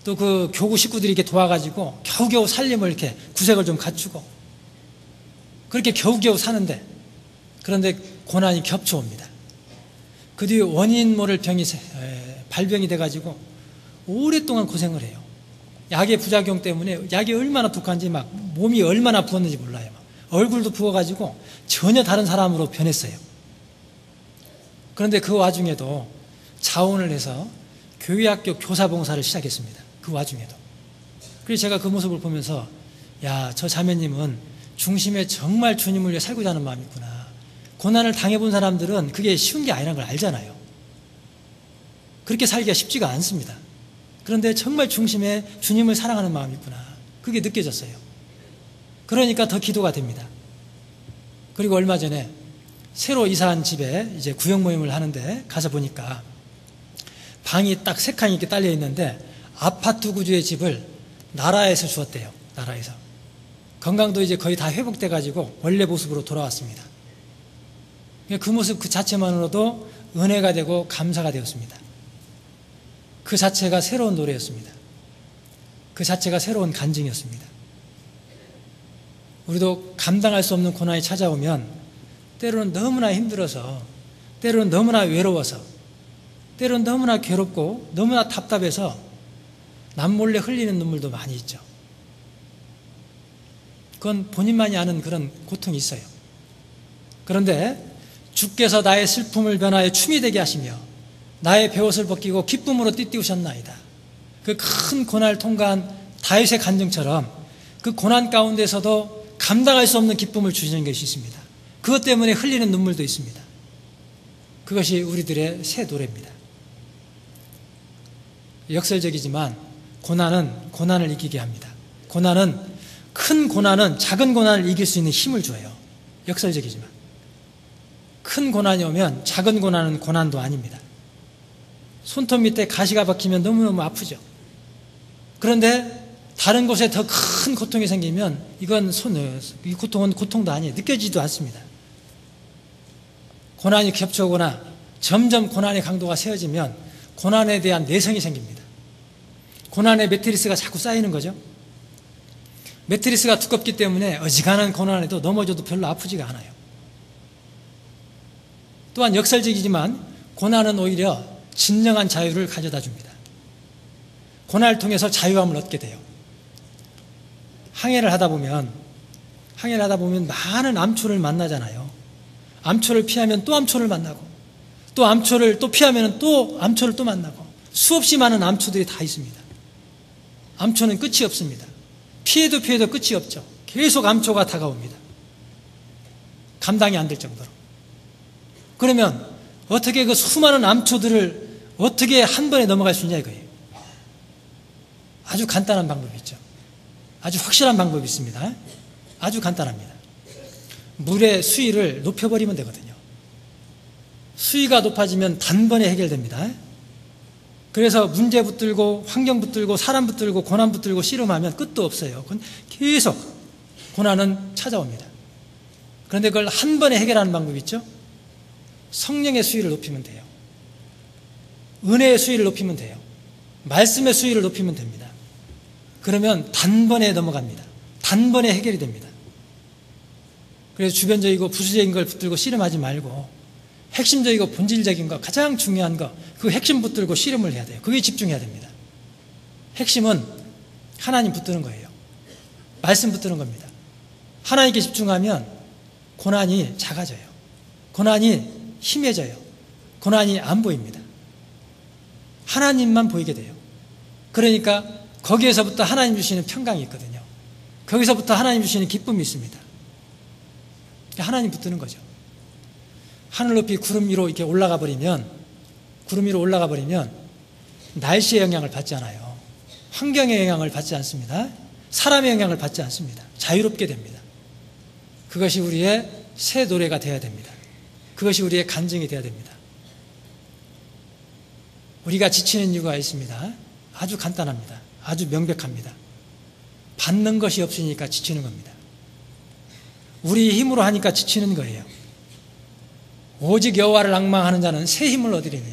또 그 교구 식구들이 이렇게 도와가지고 겨우겨우 살림을 이렇게 구색을 좀 갖추고 그렇게 겨우겨우 사는데, 그런데 고난이 겹쳐옵니다. 그 뒤에 원인 모를 병이 발병이 돼가지고 오랫동안 고생을 해요. 약의 부작용 때문에 약이 얼마나 독한지 막 몸이 얼마나 부었는지 몰라요. 막 얼굴도 부어가지고 전혀 다른 사람으로 변했어요. 그런데 그 와중에도 자원을 해서 교회학교 교사봉사를 시작했습니다. 그 와중에도. 그래서 제가 그 모습을 보면서 야, 저 자매님은 중심에 정말 주님을 위해 살고자 하는 마음이 있구나. 고난을 당해본 사람들은 그게 쉬운 게 아니라는 걸 알잖아요. 그렇게 살기가 쉽지가 않습니다. 그런데 정말 중심에 주님을 사랑하는 마음이 있구나. 그게 느껴졌어요. 그러니까 더 기도가 됩니다. 그리고 얼마 전에 새로 이사한 집에 이제 구역 모임을 하는데 가서 보니까 방이 딱 3칸이 이렇게 딸려 있는데 아파트 구조의 집을 나라에서 주었대요. 나라에서. 건강도 이제 거의 다 회복돼 가지고 원래 모습으로 돌아왔습니다. 그 모습 그 자체만으로도 은혜가 되고 감사가 되었습니다. 그 자체가 새로운 노래였습니다. 그 자체가 새로운 간증이었습니다. 우리도 감당할 수 없는 고난이 찾아오면 때로는 너무나 힘들어서, 때로는 너무나 외로워서, 때로는 너무나 괴롭고 너무나 답답해서 남몰래 흘리는 눈물도 많이 있죠. 그건 본인만이 아는 그런 고통이 있어요. 그런데 주께서 나의 슬픔을 변화해 춤이 되게 하시며 나의 베옷을 벗기고 기쁨으로 띠띠우셨나이다. 그 큰 고난을 통과한 다윗의 간증처럼 그 고난 가운데서도 감당할 수 없는 기쁨을 주시는 것이 있습니다. 그것 때문에 흘리는 눈물도 있습니다. 그것이 우리들의 새 노래입니다. 역설적이지만 고난은 고난을 이기게 합니다. 큰 고난은 작은 고난을 이길 수 있는 힘을 줘요. 역설적이지만 큰 고난이 오면 작은 고난은 고난도 아닙니다. 손톱 밑에 가시가 박히면 너무너무 아프죠. 그런데 다른 곳에 더 큰 고통이 생기면 이 고통은 고통도 아니에요. 느껴지지도 않습니다. 고난이 겹쳐오거나 점점 고난의 강도가 세워지면 고난에 대한 내성이 생깁니다. 고난의 매트리스가 자꾸 쌓이는 거죠. 매트리스가 두껍기 때문에 어지간한 고난에도 넘어져도 별로 아프지가 않아요. 또한 역설적이지만 고난은 오히려 진정한 자유를 가져다 줍니다. 고난을 통해서 자유함을 얻게 돼요. 항해를 하다 보면 많은 암초를 만나잖아요. 암초를 피하면 또 암초를 만나고, 또 암초를 또 피하면 또 암초를 또 만나고, 수없이 많은 암초들이 다 있습니다. 암초는 끝이 없습니다. 피해도 끝이 없죠. 계속 암초가 다가옵니다. 감당이 안 될 정도로. 그러면 어떻게 그 수많은 암초들을 어떻게 한 번에 넘어갈 수 있냐 이거예요. 아주 간단한 방법이 있죠. 아주 확실한 방법이 있습니다. 아주 간단합니다. 물의 수위를 높여버리면 되거든요. 수위가 높아지면 단번에 해결됩니다. 그래서 문제 붙들고 환경 붙들고 사람 붙들고 고난 붙들고 씨름하면 끝도 없어요. 그건 계속 고난은 찾아옵니다. 그런데 그걸 한 번에 해결하는 방법이 있죠. 성령의 수위를 높이면 돼요. 은혜의 수위를 높이면 돼요. 말씀의 수위를 높이면 됩니다. 그러면 단번에 넘어갑니다. 단번에 해결이 됩니다. 그래서 주변적이고 부수적인 걸 붙들고 씨름하지 말고 핵심적이고 본질적인 거, 가장 중요한 거, 그 핵심 붙들고 씨름을 해야 돼요. 그게 집중해야 됩니다. 핵심은 하나님 붙드는 거예요. 말씀 붙드는 겁니다. 하나님께 집중하면 고난이 작아져요. 고난이 힘해져요. 고난이 안 보입니다. 하나님만 보이게 돼요. 그러니까 거기에서부터 하나님 주시는 평강이 있거든요. 거기서부터 하나님 주시는 기쁨이 있습니다. 하나님 붙드는 거죠. 하늘 높이 구름 위로 이렇게 올라가 버리면, 구름 위로 올라가 버리면 날씨의 영향을 받지 않아요. 환경의 영향을 받지 않습니다. 사람의 영향을 받지 않습니다. 자유롭게 됩니다. 그것이 우리의 새 노래가 되어야 됩니다. 그것이 우리의 간증이 되어야 됩니다. 우리가 지치는 이유가 있습니다. 아주 간단합니다. 아주 명백합니다. 받는 것이 없으니까 지치는 겁니다. 우리 힘으로 하니까 지치는 거예요. 오직 여호와를 앙망하는 자는 새 힘을 얻으리니,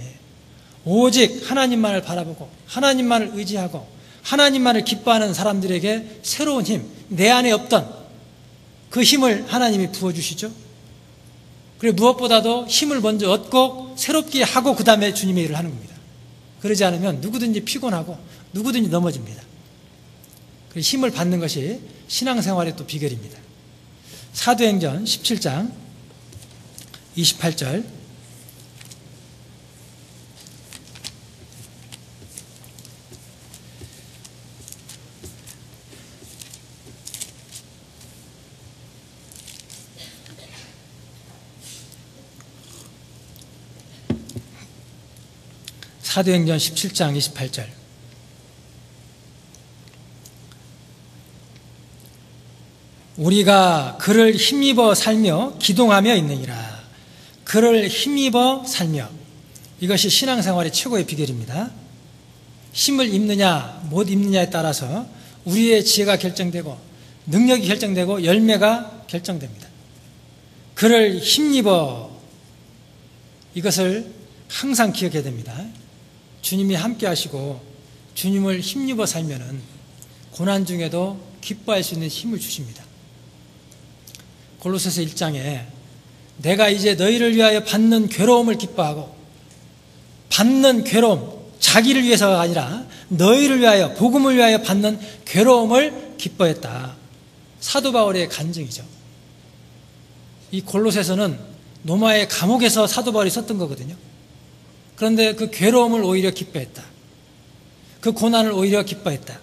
오직 하나님만을 바라보고 하나님만을 의지하고 하나님만을 기뻐하는 사람들에게 새로운 힘, 내 안에 없던 그 힘을 하나님이 부어주시죠. 그리고 무엇보다도 힘을 먼저 얻고 새롭게 하고 그 다음에 주님의 일을 하는 겁니다. 그러지 않으면 누구든지 피곤하고 누구든지 넘어집니다. 힘을 받는 것이 신앙생활의 또 비결입니다. 사도행전 17장 28절, 사도행전 17장 28절. 우리가 그를 힘입어 살며 기동하며 있느니라. 그를 힘입어 살며. 이것이 신앙생활의 최고의 비결입니다. 힘을 입느냐 못 입느냐에 따라서 우리의 지혜가 결정되고 능력이 결정되고 열매가 결정됩니다. 그를 힘입어, 이것을 항상 기억해야 됩니다. 주님이 함께 하시고 주님을 힘입어 살면은 고난 중에도 기뻐할 수 있는 힘을 주십니다. 골로새서 1장에 내가 이제 너희를 위하여 받는 괴로움을 기뻐하고, 받는 괴로움, 자기를 위해서가 아니라 너희를 위하여, 복음을 위하여 받는 괴로움을 기뻐했다. 사도 바울의 간증이죠. 이 골로새서는 로마의 감옥에서 사도 바울이 썼던 거거든요. 그런데 그 괴로움을 오히려 기뻐했다. 그 고난을 오히려 기뻐했다.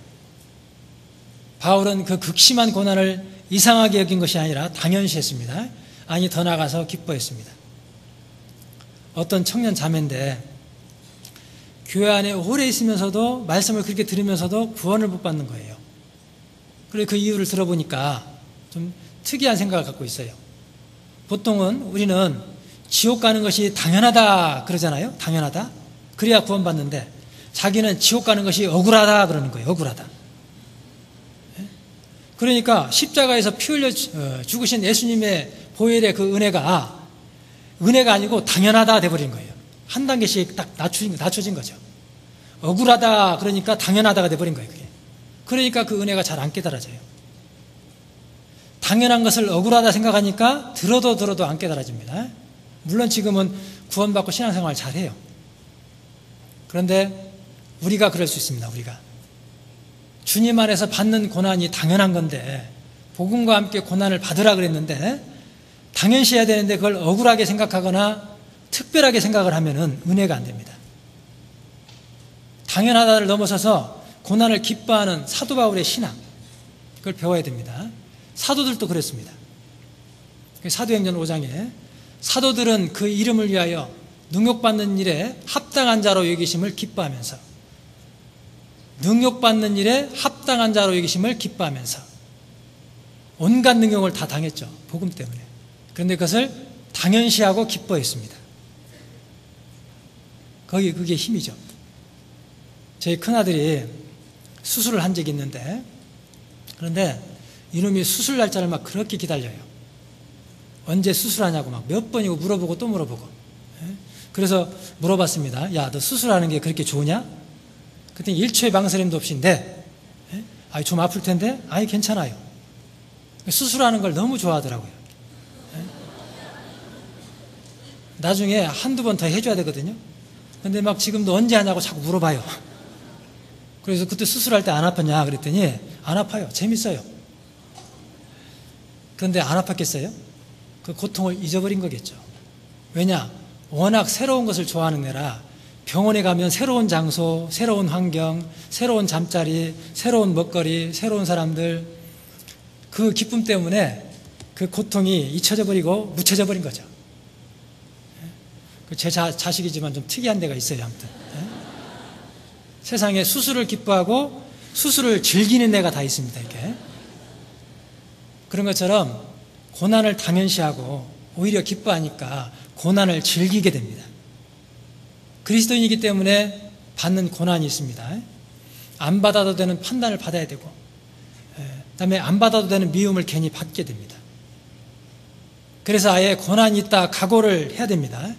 바울은 그 극심한 고난을 이상하게 여긴 것이 아니라 당연시했습니다. 아니, 더 나아가서 기뻐했습니다. 어떤 청년 자매인데 교회 안에 오래 있으면서도 말씀을 그렇게 들으면서도 구원을 못 받는 거예요. 그래서 그 이유를 들어보니까 좀 특이한 생각을 갖고 있어요. 보통은 우리는 지옥 가는 것이 당연하다 그러잖아요. 당연하다. 그래야 구원받는데 자기는 지옥 가는 것이 억울하다 그러는 거예요. 억울하다. 그러니까 십자가에서 피 흘려 죽으신 예수님의 보혈의 그 은혜가 아니고 당연하다 돼버린 거예요. 한 단계씩 딱 낮춰진 거죠. 억울하다 그러니까 당연하다가 돼버린 거예요. 그게. 그러니까 그 은혜가 잘 안 깨달아져요. 당연한 것을 억울하다 생각하니까 들어도 안 깨달아집니다. 물론 지금은 구원받고 신앙생활 잘해요. 그런데 우리가 그럴 수 있습니다. 우리가 주님 안에서 받는 고난이 당연한 건데, 복음과 함께 고난을 받으라 그랬는데 당연시해야 되는데 그걸 억울하게 생각하거나 특별하게 생각을 하면은 은혜가 안 됩니다. 당연하다를 넘어서서 고난을 기뻐하는 사도 바울의 신앙, 그걸 배워야 됩니다. 사도들도 그랬습니다. 사도행전 5장에 사도들은 그 이름을 위하여 능욕받는 일에 합당한 자로 여기심을 기뻐하면서, 능욕받는 일에 합당한 자로 여기심을 기뻐하면서 온갖 능욕을 다 당했죠. 복음 때문에. 그런데 그것을 당연시하고 기뻐했습니다. 그게 힘이죠. 저희 큰아들이 수술을 한 적이 있는데, 그런데 이놈이 수술 날짜를 막 그렇게 기다려요. 언제 수술하냐고 막 몇 번이고 물어보고 또 물어보고. 그래서 물어봤습니다. 야, 너 수술하는 게 그렇게 좋으냐? 그랬더니 1초의 망설임도 없이 네. 아이, 좀 아플 텐데? 아이, 괜찮아요. 수술하는 걸 너무 좋아하더라고요. 나중에 한두 번 더 해줘야 되거든요. 근데 막 지금도 언제 하냐고 자꾸 물어봐요. 그래서 그때 수술할 때 안 아팠냐 그랬더니 안 아파요. 재밌어요. 그런데 안 아팠겠어요? 그 고통을 잊어버린 거겠죠. 왜냐? 워낙 새로운 것을 좋아하는 애라 병원에 가면 새로운 장소, 새로운 환경, 새로운 잠자리, 새로운 먹거리, 새로운 사람들, 그 기쁨 때문에 그 고통이 잊혀져 버리고 묻혀져 버린 거죠. 제 자식이지만 좀 특이한 데가 있어요. 아무튼 세상에 수술을 기뻐하고 수술을 즐기는 애가 다 있습니다. 이렇게. 그런 것처럼 고난을 당연시하고 오히려 기뻐하니까 고난을 즐기게 됩니다. 그리스도인이기 때문에 받는 고난이 있습니다. 안 받아도 되는 판단을 받아야 되고, 그다음에 안 받아도 되는 미움을 괜히 받게 됩니다. 그래서 아예 고난이 있다 각오를 해야 됩니다.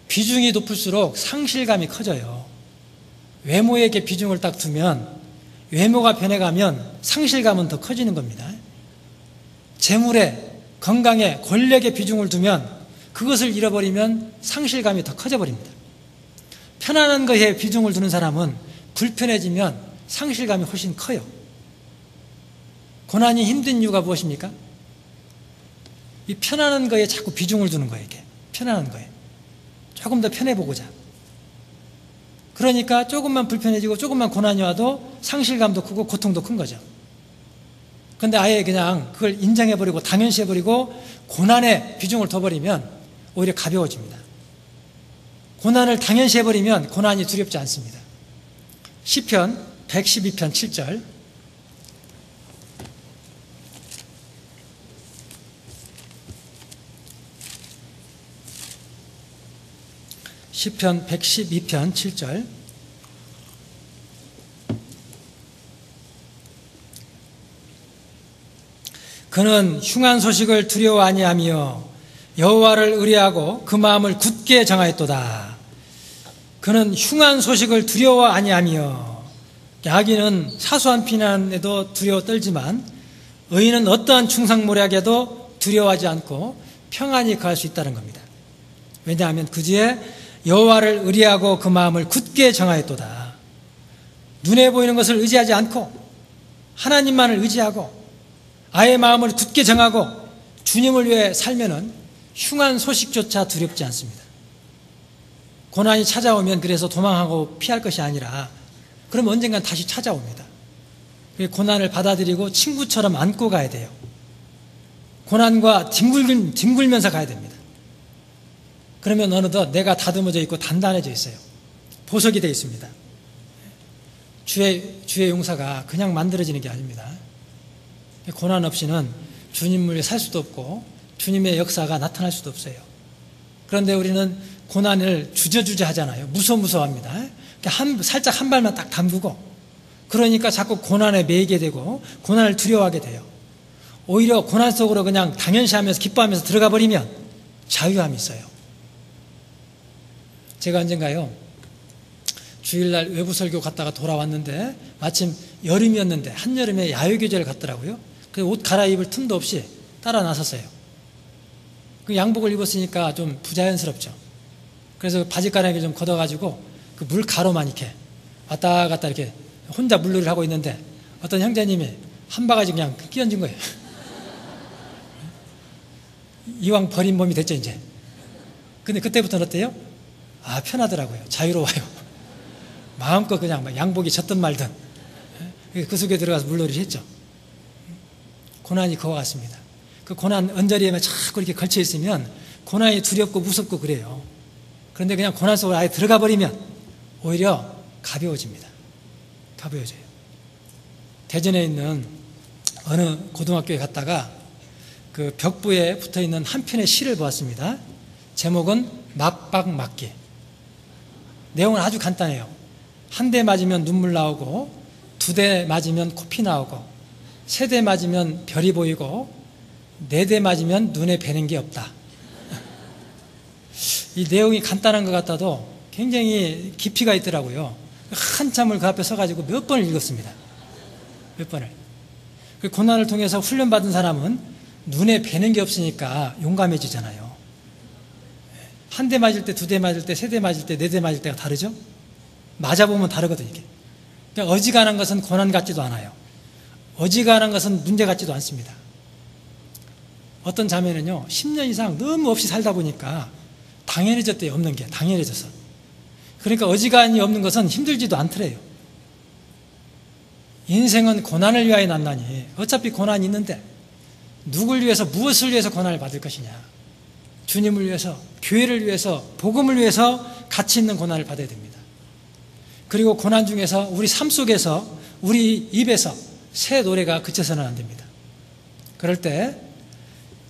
비중이 높을수록 상실감이 커져요. 외모에게 비중을 딱 두면, 외모가 변해가면 상실감은 더 커지는 겁니다. 재물에, 건강에, 권력에 비중을 두면 그것을 잃어버리면 상실감이 더 커져버립니다. 편안한 것에 비중을 두는 사람은 불편해지면 상실감이 훨씬 커요. 고난이 힘든 이유가 무엇입니까? 이 편안한 거에 자꾸 비중을 두는 거예요. 이게 편안한 거에 조금 더 편해보고자. 그러니까 조금만 불편해지고 조금만 고난이 와도 상실감도 크고 고통도 큰 거죠. 그런데 아예 그냥 그걸 인정해버리고 당연시해버리고 고난에 비중을 둬버리면 오히려 가벼워집니다. 고난을 당연시해버리면 고난이 두렵지 않습니다. 시편 112편 7절. 시편 112편 7절. 그는 흉한 소식을 두려워 아니하며 여호와를 의뢰하고 그 마음을 굳게 정하였도다. 그는 흉한 소식을 두려워 아니하며, 악인은 사소한 비난에도 두려워 떨지만 의인은 어떠한 충상모략에도 두려워하지 않고 평안히 거할 수 있다는 겁니다. 왜냐하면 그지에 여호와를 의뢰하고 그 마음을 굳게 정하였도다. 눈에 보이는 것을 의지하지 않고 하나님만을 의지하고 아예 마음을 굳게 정하고 주님을 위해 살면은 흉한 소식조차 두렵지 않습니다. 고난이 찾아오면 그래서 도망하고 피할 것이 아니라 그럼 언젠간 다시 찾아옵니다. 고난을 받아들이고 친구처럼 안고 가야 돼요. 고난과 뒹굴면서 가야 됩니다. 그러면 어느덧 내가 다듬어져 있고 단단해져 있어요. 보석이 되어 있습니다. 주의 용사가 그냥 만들어지는 게 아닙니다. 고난 없이는 주님을 살 수도 없고 주님의 역사가 나타날 수도 없어요. 그런데 우리는 고난을 주저주저 하잖아요. 무서워합니다. 살짝 한 발만 딱 담그고, 그러니까 자꾸 고난에 매이게 되고 고난을 두려워하게 돼요. 오히려 고난 속으로 그냥 당연시하면서 기뻐하면서 들어가 버리면 자유함이 있어요. 제가 언젠가요, 주일날 외부 설교 갔다가 돌아왔는데 마침 여름이었는데 한여름에 야외교제를 갔더라고요. 그래서 옷 갈아입을 틈도 없이 따라 나섰어요. 그 양복을 입었으니까 좀 부자연스럽죠. 그래서 바지가랑이를 좀 걷어가지고 그 물 가로만 이렇게 왔다 갔다 이렇게 혼자 물놀이를 하고 있는데 어떤 형제님이 한 바가지 그냥 끼얹은 거예요. 이왕 버린 몸이 됐죠 이제. 근데 그때부터는 어때요? 아, 편하더라고요. 자유로워요. 마음껏 그냥 막 양복이 젖든 말든 그 속에 들어가서 물놀이를 했죠. 고난이 그와 같습니다. 그 고난 언저리에만 자꾸 이렇게 걸쳐 있으면 고난이 두렵고 무섭고 그래요. 그런데 그냥 고난 속으로 아예 들어가 버리면 오히려 가벼워집니다. 가벼워져요. 대전에 있는 어느 고등학교에 갔다가 그 벽부에 붙어 있는 한 편의 시를 보았습니다. 제목은 막박맞기. 내용은 아주 간단해요. 한 대 맞으면 눈물 나오고, 두 대 맞으면 코피 나오고, 세 대 맞으면 별이 보이고, 네 대 맞으면 눈에 뵈는 게 없다. 이 내용이 간단한 것 같아도 굉장히 깊이가 있더라고요. 한참을 그 앞에 서가지고 몇 번을 읽었습니다. 몇 번을. 그 고난을 통해서 훈련받은 사람은 눈에 뵈는 게 없으니까 용감해지잖아요. 한 대 맞을 때, 두 대 맞을 때, 세 대 맞을 때, 네 대 맞을 때가 다르죠? 맞아보면 다르거든요, 이게. 그러니까 어지간한 것은 고난 같지도 않아요. 어지간한 것은 문제 같지도 않습니다. 어떤 자매는요, 10년 이상 너무 없이 살다 보니까 당연해졌대요, 없는 게. 당연해져서. 그러니까 어지간히 없는 것은 힘들지도 않더래요. 인생은 고난을 위하여 났나니, 어차피 고난이 있는데 누굴 위해서, 무엇을 위해서 고난을 받을 것이냐. 주님을 위해서, 교회를 위해서, 복음을 위해서 가치 있는 고난을 받아야 됩니다. 그리고 고난 중에서 우리 삶 속에서, 우리 입에서 새 노래가 그쳐서는 안 됩니다. 그럴 때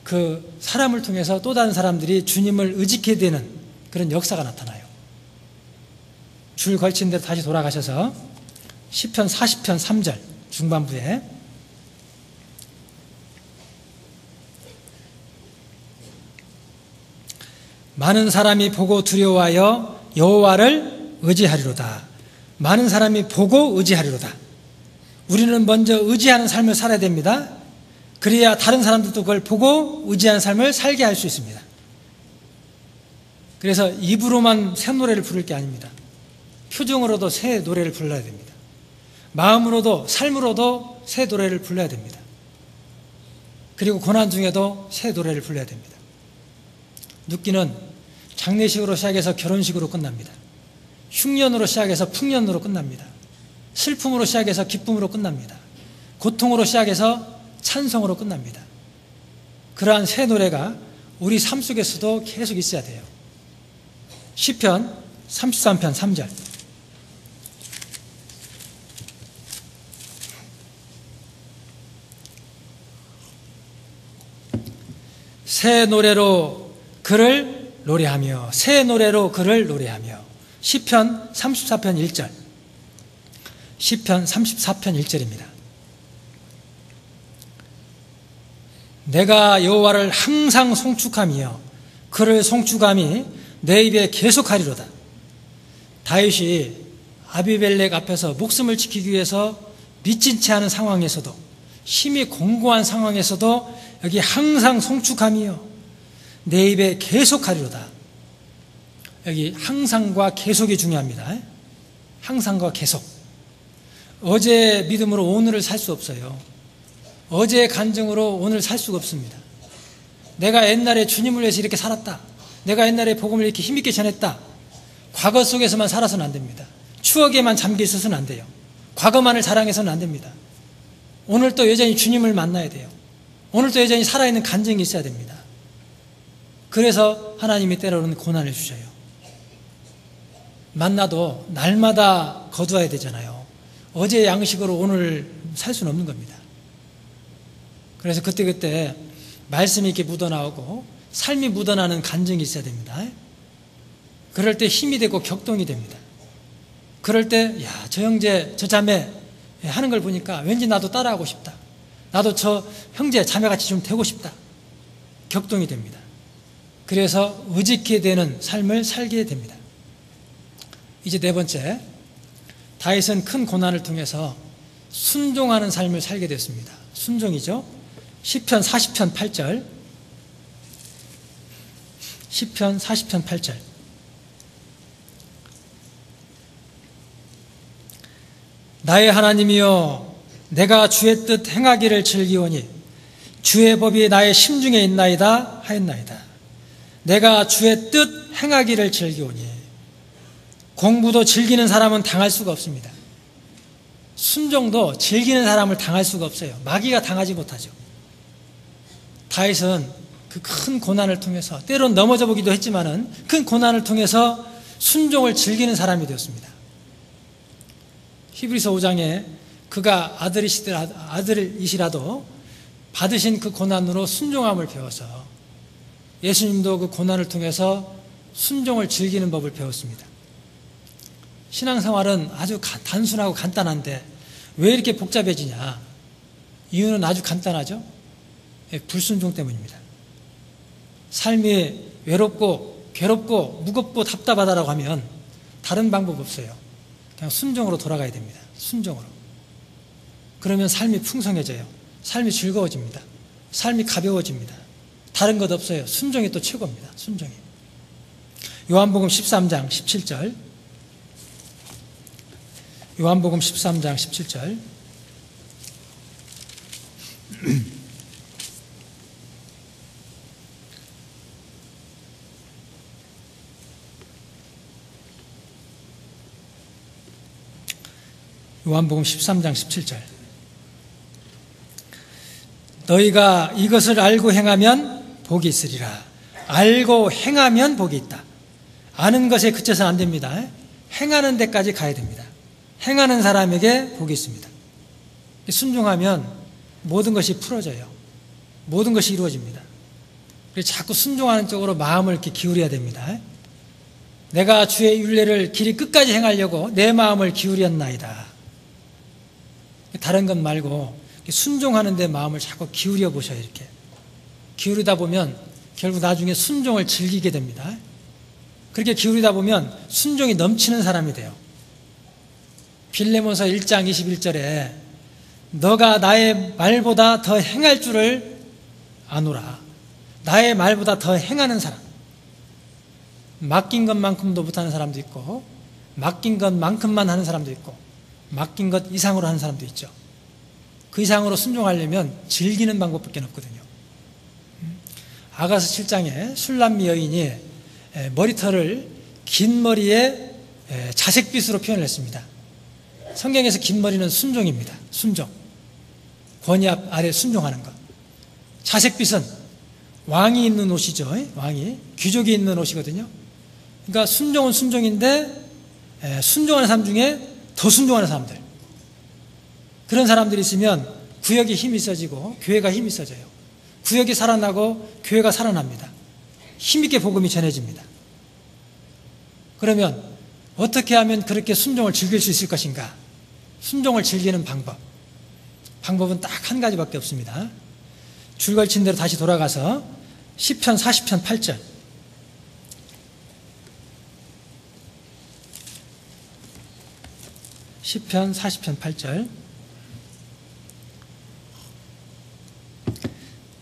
그 사람을 통해서 또 다른 사람들이 주님을 의지하게 되는 그런 역사가 나타나요. 줄 걸친 대로 다시 돌아가셔서 시편 40편 3절 중반부에 많은 사람이 보고 두려워하여 여호와를 의지하리로다. 많은 사람이 보고 의지하리로다. 우리는 먼저 의지하는 삶을 살아야 됩니다. 그래야 다른 사람들도 그걸 보고 의지하는 삶을 살게 할 수 있습니다. 그래서 입으로만 새 노래를 부를 게 아닙니다. 표정으로도 새 노래를 불러야 됩니다. 마음으로도, 삶으로도 새 노래를 불러야 됩니다. 그리고 고난 중에도 새 노래를 불러야 됩니다. 눕기는 장례식으로 시작해서 결혼식으로 끝납니다. 흉년으로 시작해서 풍년으로 끝납니다. 슬픔으로 시작해서 기쁨으로 끝납니다. 고통으로 시작해서 찬송으로 끝납니다. 그러한 새 노래가 우리 삶 속에서도 계속 있어야 돼요. 시편 33편 3절. 새 노래로 그를 노래하며, 새 노래로 그를 노래하며. 시편 34편 1절. 시편 34편 1절입니다. 내가 여호와를 항상 송축하며 그를 송축함이 내 입에 계속하리로다. 다윗이 아비멜렉 앞에서 목숨을 지키기 위해서 미친 채 하는 상황에서도, 심히 공고한 상황에서도 여기 항상 송축함이요 내 입에 계속하리로다. 여기 항상과 계속이 중요합니다. 항상과 계속. 어제 믿음으로 오늘을 살 수 없어요. 어제의 간증으로 오늘 살 수가 없습니다. 내가 옛날에 주님을 위해서 이렇게 살았다. 내가 옛날에 복음을 이렇게 힘있게 전했다. 과거 속에서만 살아서는 안 됩니다. 추억에만 잠겨 있어서는 안 돼요. 과거만을 자랑해서는 안 됩니다. 오늘도 여전히 주님을 만나야 돼요. 오늘도 여전히 살아있는 간증이 있어야 됩니다. 그래서 하나님이 때로는 고난을 주셔요. 만나도 날마다 거두어야 되잖아요. 어제의 양식으로 오늘 살 수는 없는 겁니다. 그래서 그때그때 말씀이 이렇게 묻어나오고 삶이 묻어나는 간증이 있어야 됩니다. 그럴 때 힘이 되고 격동이 됩니다. 그럴 때, 야, 저 형제, 저 자매 하는 걸 보니까 왠지 나도 따라하고 싶다. 나도 저 형제, 자매같이 좀 되고 싶다. 격동이 됩니다. 그래서 의지케 되는 삶을 살게 됩니다. 이제 네 번째, 다윗은 큰 고난을 통해서 순종하는 삶을 살게 됐습니다. 순종이죠. 시편 40편 8절. 시편 40편 8절. 나의 하나님이여, 내가 주의 뜻 행하기를 즐기오니 주의 법이 나의 심중에 있나이다 하였나이다. 내가 주의 뜻 행하기를 즐기오니. 공부도 즐기는 사람은 당할 수가 없습니다. 순종도 즐기는 사람을 당할 수가 없어요. 마귀가 당하지 못하죠. 다윗은 그 큰 고난을 통해서 때론 넘어져 보기도 했지만은 큰 고난을 통해서 순종을 즐기는 사람이 되었습니다. 히브리서 5장에 그가 아들이시라도 받으신 그 고난으로 순종함을 배워서 예수님도 그 고난을 통해서 순종을 즐기는 법을 배웠습니다. 신앙생활은 아주 단순하고 간단한데 왜 이렇게 복잡해지냐? 이유는 아주 간단하죠. 불순종 때문입니다. 삶이 외롭고 괴롭고 무겁고 답답하다라고 하면 다른 방법 없어요. 그냥 순종으로 돌아가야 됩니다. 순종으로. 그러면 삶이 풍성해져요. 삶이 즐거워집니다. 삶이 가벼워집니다. 다른 것 없어요. 순종이 또 최고입니다. 순종이. 요한복음 13장 17절. 요한복음 13장 17절. 요한복음 13장 17절. 너희가 이것을 알고 행하면 복이 있으리라. 알고 행하면 복이 있다. 아는 것에 그쳐서는 안 됩니다. 행하는 데까지 가야 됩니다. 행하는 사람에게 복이 있습니다. 순종하면 모든 것이 풀어져요. 모든 것이 이루어집니다. 그래서 자꾸 순종하는 쪽으로 마음을 이렇게 기울여야 됩니다. 내가 주의 율례를 길이 끝까지 행하려고 내 마음을 기울였나이다. 다른 것 말고 순종하는 데 마음을 자꾸 기울여 보셔요. 이렇게 기울이다 보면 결국 나중에 순종을 즐기게 됩니다. 그렇게 기울이다 보면 순종이 넘치는 사람이 돼요. 빌레몬서 1장 21절에 너가 나의 말보다 더 행할 줄을 아노라. 나의 말보다 더 행하는 사람. 맡긴 것만큼도 못하는 사람도 있고 맡긴 것만큼만 하는 사람도 있고 맡긴 것 이상으로 하는 사람도 있죠. 그 이상으로 순종하려면 즐기는 방법밖에 없거든요. 아가서 7장에 술람미 여인이 머리털을 긴 머리에 자색빛으로 표현을 했습니다. 성경에서 긴 머리는 순종입니다. 순종. 권위 아래 순종하는 것. 자색빛은 왕이 입는 옷이죠. 왕이. 귀족이 입는 옷이거든요. 그러니까 순종은 순종인데 순종하는 사람 중에 더 순종하는 사람들. 그런 사람들이 있으면 구역이 힘이 있어지고 교회가 힘이 있어져요. 구역이 살아나고 교회가 살아납니다. 힘있게 복음이 전해집니다. 그러면 어떻게 하면 그렇게 순종을 즐길 수 있을 것인가? 순종을 즐기는 방법은 딱 한 가지밖에 없습니다. 줄 걸친 대로 다시 돌아가서 시편 40편 8절. 시편 40편 8절.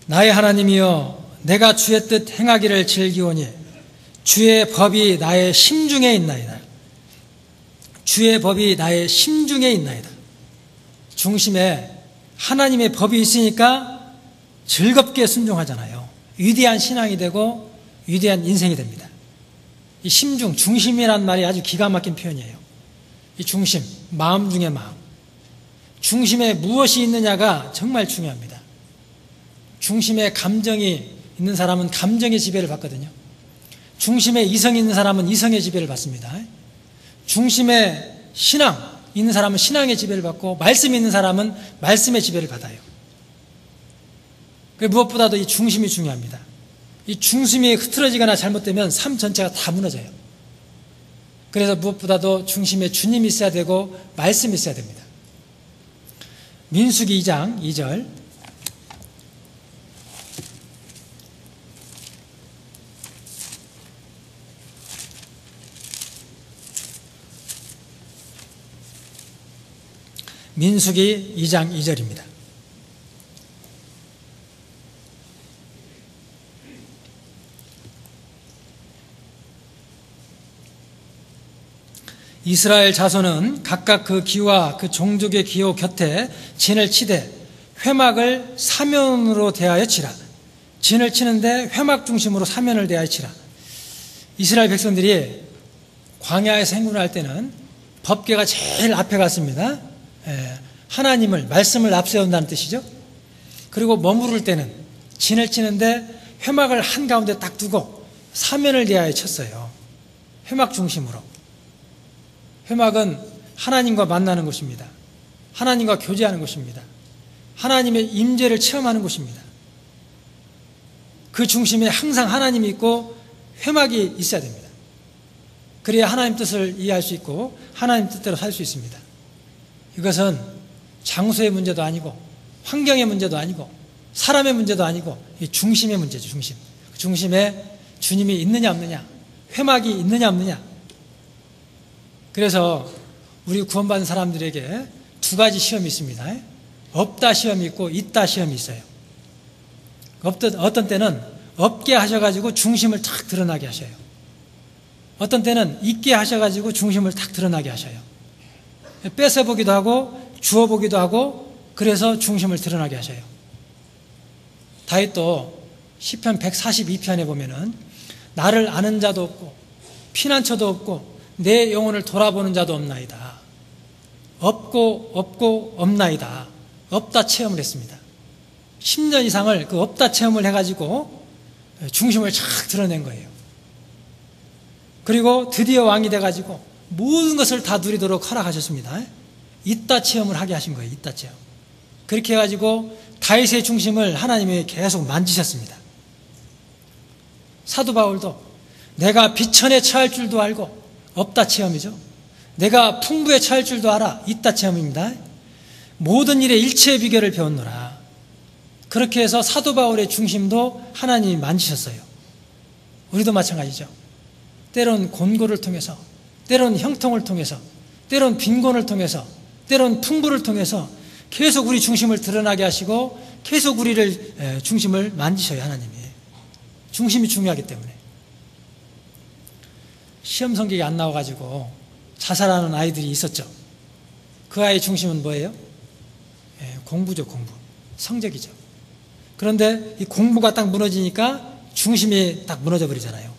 나의 하나님이여 내가 주의 뜻 행하기를 즐기오니 주의 법이 나의 심중에 있나이다. 주의 법이 나의 심중에 있나이다. 중심에 하나님의 법이 있으니까 즐겁게 순종하잖아요. 위대한 신앙이 되고 위대한 인생이 됩니다. 이 심중, 중심이라는 말이 아주 기가 막힌 표현이에요. 이 중심, 마음 중의 마음. 중심에 무엇이 있느냐가 정말 중요합니다. 중심에 감정이 있는 사람은 감정의 지배를 받거든요. 중심에 이성이 있는 사람은 이성의 지배를 받습니다. 중심에 신앙 있는 사람은 신앙의 지배를 받고 말씀이 있는 사람은 말씀의 지배를 받아요. 무엇보다도 이 중심이 중요합니다. 이 중심이 흐트러지거나 잘못되면 삶 전체가 다 무너져요. 그래서 무엇보다도 중심에 주님이 있어야 되고 말씀이 있어야 됩니다. 민수기 2장 2절. 민수기 2장 2절입니다. 이스라엘 자손은 각각 그 기와 그 종족의 기호 곁에 진을 치되 회막을 사면으로 대하여 치라. 진을 치는데 회막 중심으로 사면을 대하여 치라. 이스라엘 백성들이 광야에서 행군을 할 때는 법궤가 제일 앞에 갔습니다. 하나님을 말씀을 앞세운다는 뜻이죠. 그리고 머무를 때는 진을 치는데 회막을 한가운데 딱 두고 사면을 대하여 쳤어요. 회막 중심으로. 회막은 하나님과 만나는 곳입니다. 하나님과 교제하는 곳입니다. 하나님의 임재를 체험하는 곳입니다. 그 중심에 항상 하나님이 있고 회막이 있어야 됩니다. 그래야 하나님 뜻을 이해할 수 있고 하나님 뜻대로 살 수 있습니다. 이것은 장소의 문제도 아니고 환경의 문제도 아니고 사람의 문제도 아니고 중심의 문제죠. 중심. 그 중심에 주님이 있느냐 없느냐, 회막이 있느냐 없느냐. 그래서 우리 구원받은 사람들에게 두 가지 시험이 있습니다. 없다 시험이 있고 있다 시험이 있어요. 어떤 때는 없게 하셔가지고 중심을 탁 드러나게 하셔요. 어떤 때는 있게 하셔가지고 중심을 탁 드러나게 하셔요. 뺏어보기도 하고 주워보기도 하고 그래서 중심을 드러나게 하셔요. 다윗도 시편 142편에 보면은 나를 아는 자도 없고 피난처도 없고 내 영혼을 돌아보는 자도 없나이다. 없고 없나이다. 없다 체험을 했습니다. 10년 이상을 그 없다 체험을 해가지고 중심을 착 드러낸 거예요. 그리고 드디어 왕이 돼가지고 모든 것을 다 누리도록 허락하셨습니다. 있다 체험을 하게 하신 거예요. 있다 체험. 그렇게 해가지고 다윗의 중심을 하나님이 계속 만지셨습니다. 사도 바울도 내가 비천에 처할 줄도 알고 없다 체험이죠. 내가 풍부에 처할 줄도 알아. 있다 체험입니다. 모든 일의 일체의 비결을 배웠노라. 그렇게 해서 사도 바울의 중심도 하나님이 만지셨어요. 우리도 마찬가지죠. 때론 곤고를 통해서, 때론 형통을 통해서, 때론 빈곤을 통해서, 때론 풍부를 통해서 계속 우리 중심을 드러나게 하시고 계속 우리를 중심을 만지셔요. 하나님이. 중심이 중요하기 때문에. 시험 성적이 안 나와가지고 자살하는 아이들이 있었죠. 그 아이의 중심은 뭐예요? 공부죠. 공부. 성적이죠. 그런데 이 공부가 딱 무너지니까 중심이 딱 무너져 버리잖아요.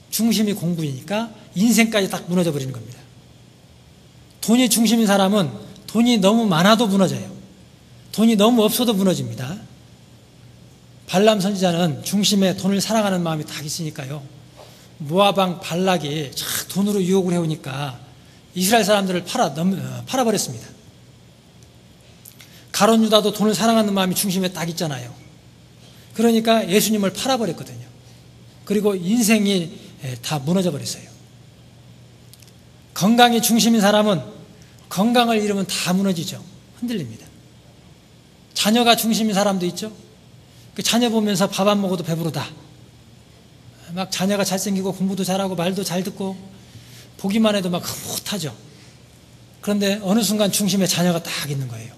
중심이 공부이니까 인생까지 딱 무너져 버리는 겁니다. 돈이 중심인 사람은 돈이 너무 많아도 무너져요. 돈이 너무 없어도 무너집니다. 발람 선지자는 중심에 돈을 사랑하는 마음이 딱 있으니까요. 모압 왕 발락이 착 돈으로 유혹을 해오니까 이스라엘 사람들을 팔아버렸습니다. 가룟 유다도 돈을 사랑하는 마음이 중심에 딱 있잖아요. 그러니까 예수님을 팔아버렸거든요. 그리고 인생이 다 무너져 버렸어요. 건강이 중심인 사람은 건강을 잃으면 다 무너지죠. 흔들립니다. 자녀가 중심인 사람도 있죠. 그 자녀 보면서 밥 안 먹어도 배부르다. 막 자녀가 잘생기고 공부도 잘하고 말도 잘 듣고 보기만 해도 막 흐뭇하죠. 그런데 어느 순간 중심에 자녀가 딱 있는 거예요.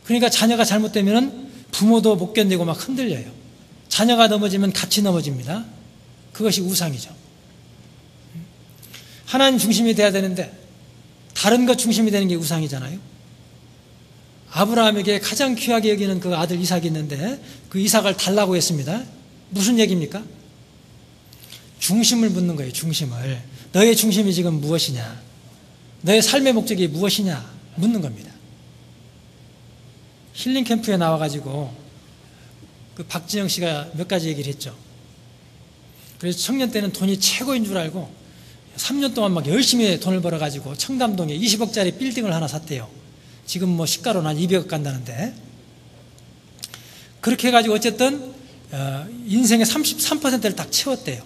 그러니까 자녀가 잘못되면 부모도 못 견디고 막 흔들려요. 자녀가 넘어지면 같이 넘어집니다. 그것이 우상이죠. 하나님 중심이 돼야 되는데 다른 것 중심이 되는 게 우상이잖아요. 아브라함에게 가장 귀하게 여기는 그 아들 이삭이 있는데 그 이삭을 달라고 했습니다. 무슨 얘기입니까? 중심을 묻는 거예요. 중심을. 너의 중심이 지금 무엇이냐? 너의 삶의 목적이 무엇이냐? 묻는 겁니다. 힐링 캠프에 나와가지고 그 박진영 씨가 몇 가지 얘기를 했죠. 그래서 청년 때는 돈이 최고인 줄 알고 3년 동안 막 열심히 돈을 벌어가지고 청담동에 20억짜리 빌딩을 하나 샀대요. 지금 뭐 시가로는 한 200억 간다는데. 그렇게 해가지고 어쨌든 인생의 33%를 딱 채웠대요.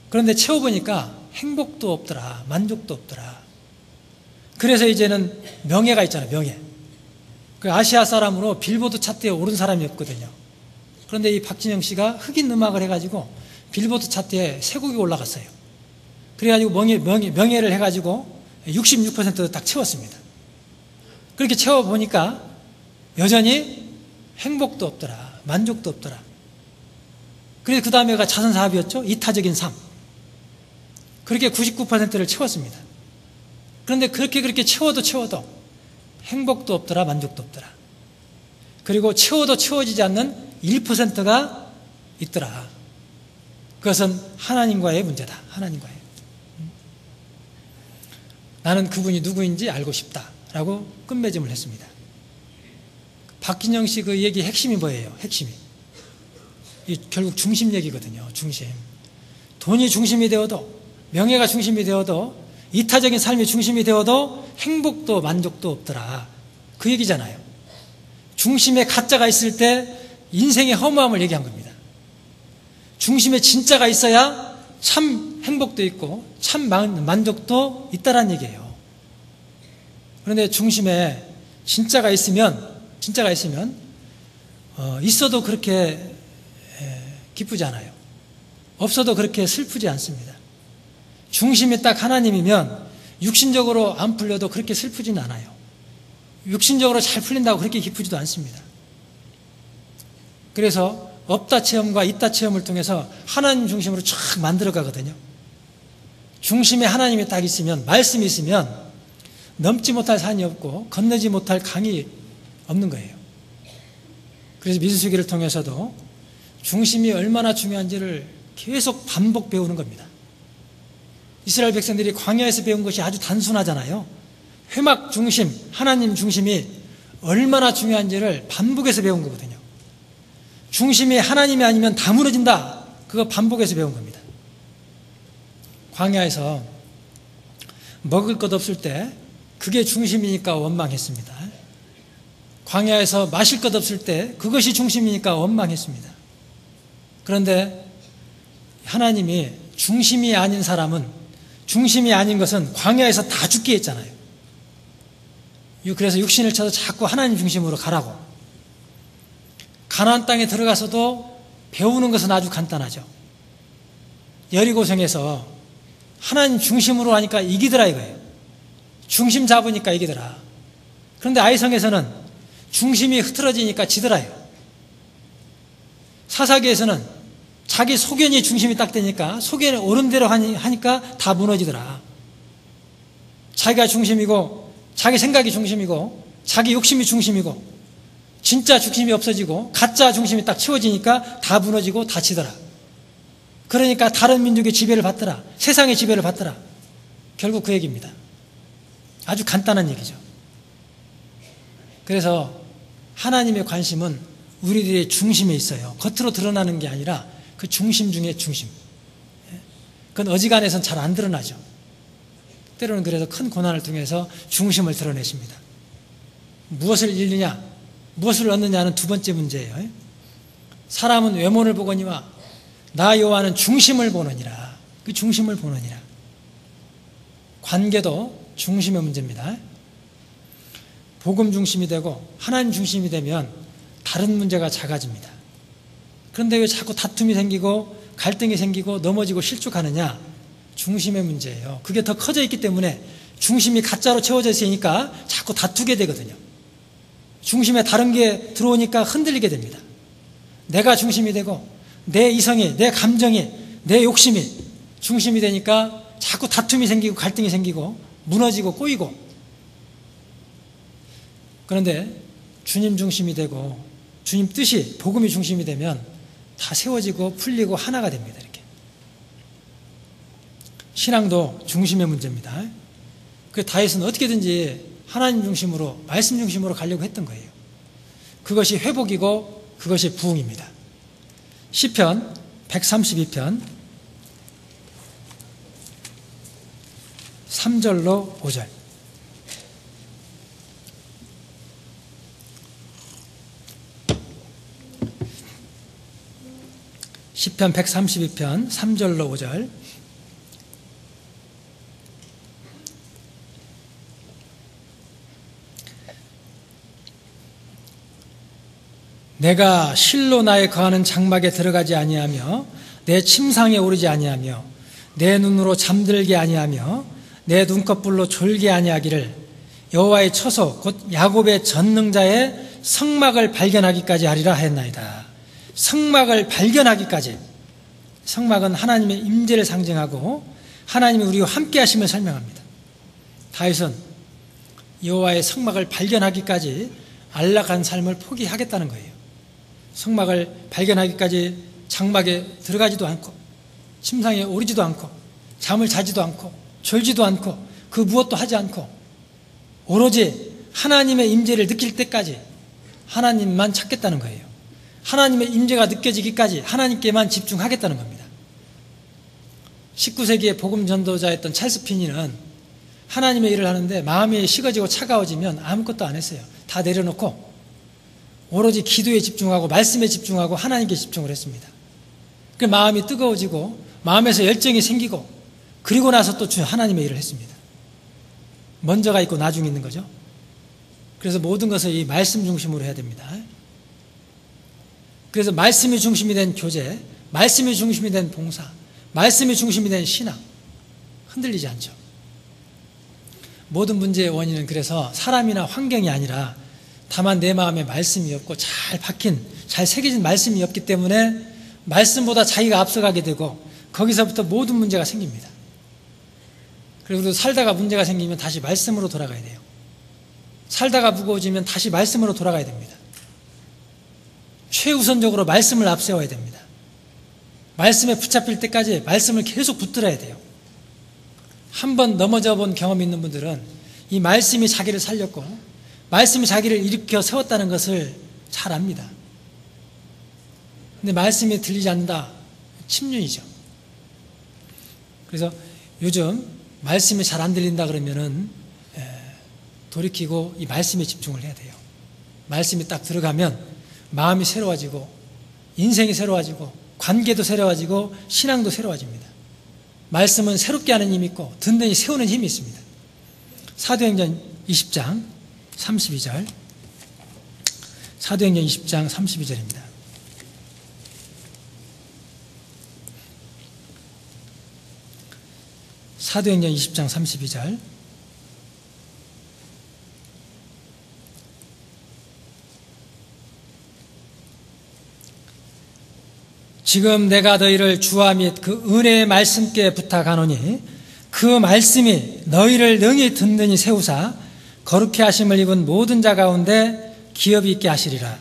그런데 채워보니까 행복도 없더라. 만족도 없더라. 그래서 이제는 명예가 있잖아요. 명예. 그 아시아 사람으로 빌보드 차트에 오른 사람이 없거든요. 그런데 이 박진영 씨가 흑인 음악을 해가지고 빌보드 차트에 세 곡이 올라갔어요. 그래가지고 명예를 해가지고 66% 딱 채웠습니다. 그렇게 채워보니까 여전히 행복도 없더라. 만족도 없더라. 그래서 그 다음에가 자선사업이었죠. 이타적인 삶. 그렇게 99%를 채웠습니다. 그런데 그렇게 채워도 행복도 없더라. 만족도 없더라. 그리고 채워도 채워지지 않는 1%가 있더라. 그것은 하나님과의 문제다. 하나님과의. 나는 그분이 누구인지 알고 싶다라고 끝맺음을 했습니다. 박진영 씨 그 얘기 핵심이 뭐예요? 핵심이. 결국 중심 얘기거든요. 중심. 돈이 중심이 되어도, 명예가 중심이 되어도, 이타적인 삶이 중심이 되어도 행복도 만족도 없더라. 그 얘기잖아요. 중심에 가짜가 있을 때 인생의 허무함을 얘기한 겁니다. 중심에 진짜가 있어야 참 행복도 있고 참 만족도 있다란 얘기예요. 그런데 중심에 진짜가 있으면 있어도 그렇게 기쁘지 않아요. 없어도 그렇게 슬프지 않습니다. 중심이 딱 하나님이면 육신적으로 안 풀려도 그렇게 슬프지는 않아요. 육신적으로 잘 풀린다고 그렇게 기쁘지도 않습니다. 그래서 없다 체험과 있다 체험을 통해서 하나님 중심으로 쫙 만들어 가거든요. 중심에 하나님이 딱 있으면, 말씀이 있으면 넘지 못할 산이 없고 건너지 못할 강이 없는 거예요. 그래서 민수기를 통해서도 중심이 얼마나 중요한지를 계속 반복 배우는 겁니다. 이스라엘 백성들이 광야에서 배운 것이 아주 단순하잖아요. 회막 중심, 하나님 중심이 얼마나 중요한지를 반복해서 배운 거거든요. 중심이 하나님이 아니면 다 무너진다. 그거 반복해서 배운 겁니다. 광야에서 먹을 것 없을 때 그게 중심이니까 원망했습니다. 광야에서 마실 것 없을 때 그것이 중심이니까 원망했습니다. 그런데 하나님이 중심이 아닌 사람은, 중심이 아닌 것은 광야에서 다 죽게 했잖아요. 그래서 육신을 쳐서 자꾸 하나님 중심으로 가라고. 가나안 땅에 들어가서도 배우는 것은 아주 간단하죠. 여리고성에서 하나님 중심으로 하니까 이기더라 이거예요. 중심 잡으니까 이기더라. 그런데 아이성에서는 중심이 흐트러지니까 지더라요. 사사기에서는 자기 소견이 중심이 딱 되니까 소견이 옳은 대로 하니까 다 무너지더라. 자기가 중심이고 자기 생각이 중심이고 자기 욕심이 중심이고 진짜 중심이 없어지고 가짜 중심이 딱 채워지니까 다 무너지고 다 지더라. 그러니까 다른 민족의 지배를 받더라. 세상의 지배를 받더라. 결국 그 얘기입니다. 아주 간단한 얘기죠. 그래서 하나님의 관심은 우리들의 중심에 있어요. 겉으로 드러나는 게 아니라 그 중심 중에 중심. 그건 어지간해서는 잘 안 드러나죠. 때로는 그래서 큰 고난을 통해서 중심을 드러내십니다. 무엇을 잃느냐, 무엇을 얻느냐는 두 번째 문제예요. 사람은 외모를 보거니와 나 여호와는 중심을 보느니라. 그 중심을 보느니라. 관계도 중심의 문제입니다. 복음 중심이 되고 하나님 중심이 되면 다른 문제가 작아집니다. 그런데 왜 자꾸 다툼이 생기고 갈등이 생기고 넘어지고 실족하느냐? 중심의 문제예요. 그게 더 커져 있기 때문에 중심이 가짜로 채워져 있으니까 자꾸 다투게 되거든요. 중심에 다른 게 들어오니까 흔들리게 됩니다. 내가 중심이 되고 내 이성이, 내 감정이, 내 욕심이 중심이 되니까 자꾸 다툼이 생기고 갈등이 생기고 무너지고 꼬이고. 그런데 주님 중심이 되고 주님 뜻이, 복음이 중심이 되면 다 세워지고 풀리고 하나가 됩니다. 이렇게. 신앙도 중심의 문제입니다. 그 다윗은 어떻게든지 하나님 중심으로, 말씀 중심으로 가려고 했던 거예요. 그것이 회복이고 그것이 부흥입니다. 시편 132편 3절로 5절. 시편 132편 3절로 5절. 내가 실로 나의 거하는 장막에 들어가지 아니하며 내 침상에 오르지 아니하며 내 눈으로 잠들게 아니하며 내 눈꺼풀로 졸게 아니하기를 여호와의 처소 곧 야곱의 전능자의 성막을 발견하기까지 하리라 하였나이다. 성막을 발견하기까지. 성막은 하나님의 임재를 상징하고 하나님이 우리와 함께 하심을 설명합니다. 다윗은 여호와의 성막을 발견하기까지 안락한 삶을 포기하겠다는 거예요. 성막을 발견하기까지 장막에 들어가지도 않고 침상에 오르지도 않고 잠을 자지도 않고 졸지도 않고 그 무엇도 하지 않고 오로지 하나님의 임재를 느낄 때까지 하나님만 찾겠다는 거예요. 하나님의 임재가 느껴지기까지 하나님께만 집중하겠다는 겁니다. 19세기의 복음 전도자였던 찰스 피니는 하나님의 일을 하는데 마음이 식어지고 차가워지면 아무것도 안 했어요. 다 내려놓고 오로지 기도에 집중하고 말씀에 집중하고 하나님께 집중을 했습니다. 그 마음이 뜨거워지고 마음에서 열정이 생기고 그리고 나서 또 하나님의 일을 했습니다. 먼저가 있고 나중에 있는 거죠. 그래서 모든 것을 이 말씀 중심으로 해야 됩니다. 그래서 말씀이 중심이 된 교제, 말씀이 중심이 된 봉사, 말씀이 중심이 된 신앙, 흔들리지 않죠. 모든 문제의 원인은 그래서 사람이나 환경이 아니라 다만 내 마음에 말씀이 없고 잘 박힌, 잘 새겨진 말씀이 없기 때문에 말씀보다 자기가 앞서가게 되고 거기서부터 모든 문제가 생깁니다. 그리고 살다가 문제가 생기면 다시 말씀으로 돌아가야 돼요. 살다가 무거워지면 다시 말씀으로 돌아가야 됩니다. 최우선적으로 말씀을 앞세워야 됩니다. 말씀에 붙잡힐 때까지 말씀을 계속 붙들어야 돼요. 한번 넘어져 본 경험이 있는 분들은 이 말씀이 자기를 살렸고 말씀이 자기를 일으켜 세웠다는 것을 잘 압니다. 근데 말씀이 들리지 않는다, 침륜이죠. 그래서 요즘 말씀이 잘 안 들린다 그러면은 돌이키고 이 말씀에 집중을 해야 돼요. 말씀이 딱 들어가면 마음이 새로워지고 인생이 새로워지고 관계도 새로워지고 신앙도 새로워집니다. 말씀은 새롭게 하는 힘이 있고 든든히 세우는 힘이 있습니다. 사도행전 20장 32절, 사도행전 20장 32절입니다. 사도행전 20장 32절. 지금 내가 너희를 주와 및 그 은혜의 말씀께 부탁하노니 그 말씀이 너희를 능히 든든히 세우사 거룩히 하심을 입은 모든 자 가운데 기업이 있게 하시리라.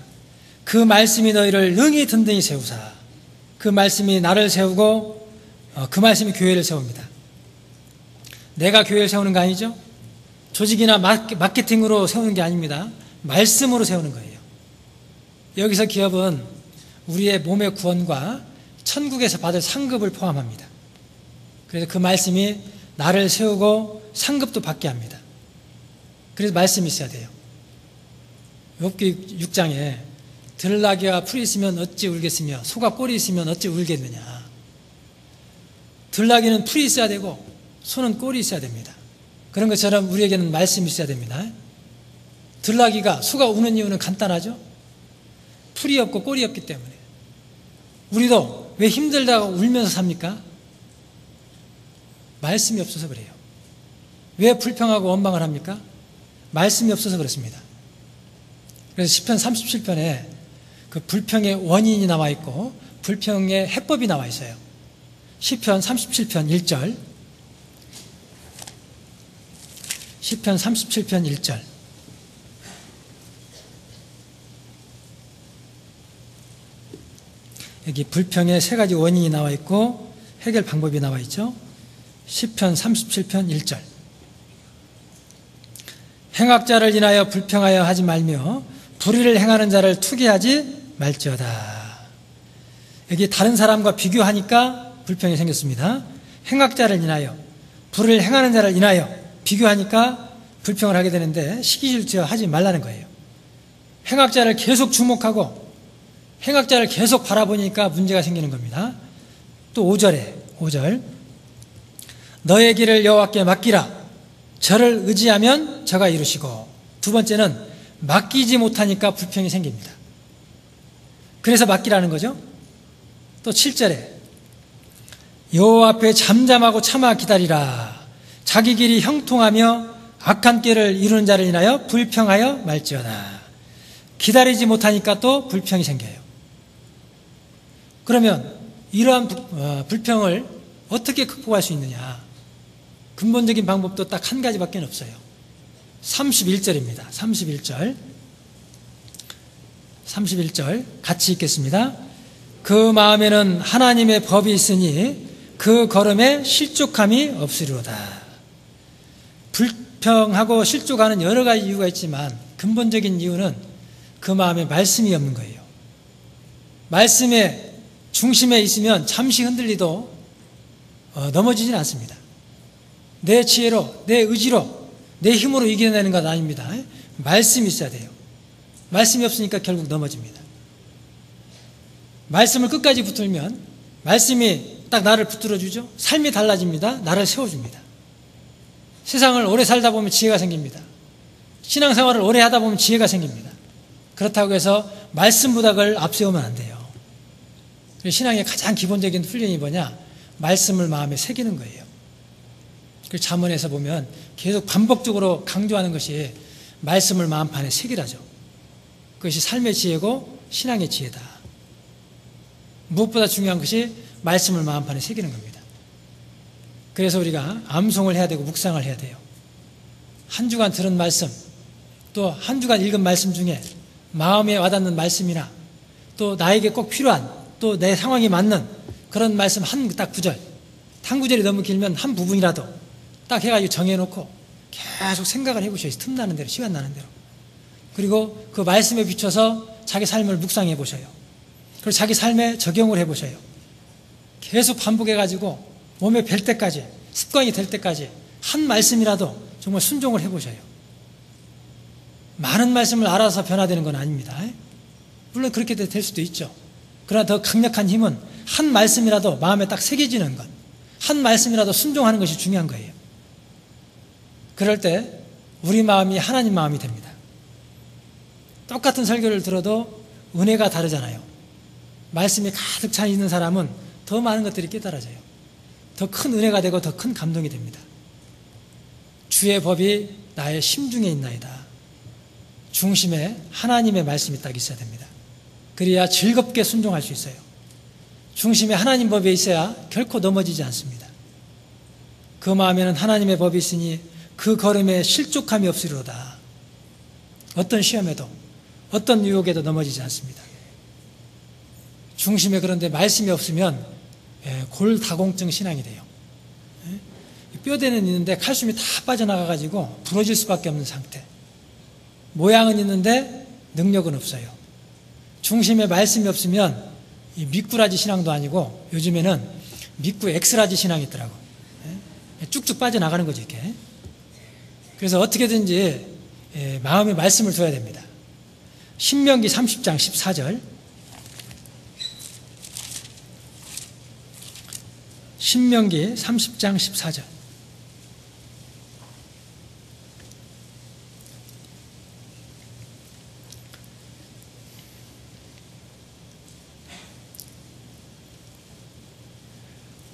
그 말씀이 너희를 능히 든든히 세우사, 그 말씀이 나를 세우고 그 말씀이 교회를 세웁니다. 내가 교회를 세우는 거 아니죠? 조직이나 마케팅으로 세우는 게 아닙니다. 말씀으로 세우는 거예요. 여기서 기업은 우리의 몸의 구원과 천국에서 받을 상급을 포함합니다. 그래서 그 말씀이 나를 세우고 상급도 받게 합니다. 그래서 말씀이 있어야 돼요. 욥기 6장에 들나귀와 풀이 있으면 어찌 울겠으며 소가 꼴이 있으면 어찌 울겠느냐. 들나귀는 풀이 있어야 되고 소는 꼴이 있어야 됩니다. 그런 것처럼 우리에게는 말씀이 있어야 됩니다. 들나귀가, 소가 우는 이유는 간단하죠. 풀이 없고 꼴이 없기 때문에. 우리도 왜 힘들다고 울면서 삽니까? 말씀이 없어서 그래요. 왜 불평하고 원망을 합니까? 말씀이 없어서 그렇습니다. 그래서 시편 37편에 그 불평의 원인이 나와 있고 불평의 해법이 나와 있어요. 시편 37편 1절, 시편 37편 1절. 여기 불평의 세 가지 원인이 나와 있고 해결 방법이 나와 있죠. 시편 37편 1절. 행악자를 인하여 불평하여 하지 말며 불의를 행하는 자를 투기하지 말지어다. 여기 다른 사람과 비교하니까 불평이 생겼습니다. 행악자를 인하여, 불의를 행하는 자를 인하여 비교하니까 불평을 하게 되는데 시기질투 하지 말라는 거예요. 행악자를 계속 주목하고 행악자를 계속 바라보니까 문제가 생기는 겁니다. 또 5절. 너의 길을 여호와께 맡기라. 저를 의지하면 저가 이루시고. 두 번째는 맡기지 못하니까 불평이 생깁니다. 그래서 맡기라는 거죠. 또 7절에 여호와 앞에 잠잠하고 참아 기다리라. 자기 길이 형통하며 악한 길을 이루는 자를 인하여 불평하여 말지어다. 기다리지 못하니까 또 불평이 생겨요. 그러면 이러한 불평을 어떻게 극복할 수 있느냐? 근본적인 방법도 딱 한 가지밖에 없어요. 31절입니다. 31절 같이 읽겠습니다. 그 마음에는 하나님의 법이 있으니 그 걸음에 실족함이 없으리로다. 불평하고 실족하는 여러 가지 이유가 있지만 근본적인 이유는 그 마음에 말씀이 없는 거예요. 말씀의 중심에 있으면 잠시 흔들리도 넘어지진 않습니다. 내 지혜로, 내 의지로, 내 힘으로 이겨내는 것 아닙니다. 말씀이 있어야 돼요. 말씀이 없으니까 결국 넘어집니다. 말씀을 끝까지 붙들면 말씀이 딱 나를 붙들어주죠. 삶이 달라집니다. 나를 세워줍니다. 세상을 오래 살다 보면 지혜가 생깁니다. 신앙생활을 오래 하다 보면 지혜가 생깁니다. 그렇다고 해서 말씀 부탁을 앞세우면 안 돼요. 신앙의 가장 기본적인 훈련이 뭐냐? 말씀을 마음에 새기는 거예요. 그 잠언에서 보면 계속 반복적으로 강조하는 것이 말씀을 마음판에 새기라죠. 그것이 삶의 지혜고 신앙의 지혜다. 무엇보다 중요한 것이 말씀을 마음판에 새기는 겁니다. 그래서 우리가 암송을 해야 되고 묵상을 해야 돼요. 한 주간 들은 말씀, 또 한 주간 읽은 말씀 중에 마음에 와닿는 말씀이나 또 나에게 꼭 필요한 또 내 상황이 맞는 그런 말씀 한 딱 구절, 한 구절이 너무 길면 한 부분이라도 딱 해가지고 정해놓고 계속 생각을 해보셔요. 틈나는 대로, 시간 나는 대로. 그리고 그 말씀에 비춰서 자기 삶을 묵상해 보셔요. 그리고 자기 삶에 적용을 해보셔요. 계속 반복해가지고 몸에 뵐 때까지, 습관이 될 때까지 한 말씀이라도 정말 순종을 해보셔요. 많은 말씀을 알아서 변화되는 건 아닙니다. 물론 그렇게 될 수도 있죠. 그러나 더 강력한 힘은 한 말씀이라도 마음에 딱 새겨지는 것, 한 말씀이라도 순종하는 것이 중요한 거예요. 그럴 때 우리 마음이 하나님 마음이 됩니다. 똑같은 설교를 들어도 은혜가 다르잖아요. 말씀이 가득 차 있는 사람은 더 많은 것들이 깨달아져요. 더 큰 은혜가 되고 더 큰 감동이 됩니다. 주의 법이 나의 심중에 있나이다. 중심에 하나님의 말씀이 딱 있어야 됩니다. 그래야 즐겁게 순종할 수 있어요. 중심에 하나님 법이 있어야 결코 넘어지지 않습니다. 그 마음에는 하나님의 법이 있으니 그 걸음에 실족함이 없으리로다. 어떤 시험에도 어떤 유혹에도 넘어지지 않습니다. 중심에 그런데 말씀이 없으면 골다공증 신앙이 돼요. 뼈대는 있는데 칼슘이 다 빠져나가가지고 부러질 수밖에 없는 상태. 모양은 있는데 능력은 없어요. 중심에 말씀이 없으면 이 미꾸라지 신앙도 아니고 요즘에는 미꾸 엑스라지 신앙이 있더라고. 쭉쭉 빠져나가는 거죠, 이렇게. 그래서 어떻게든지 마음에 말씀을 둬야 됩니다. 신명기 30장 14절. 신명기 30장 14절.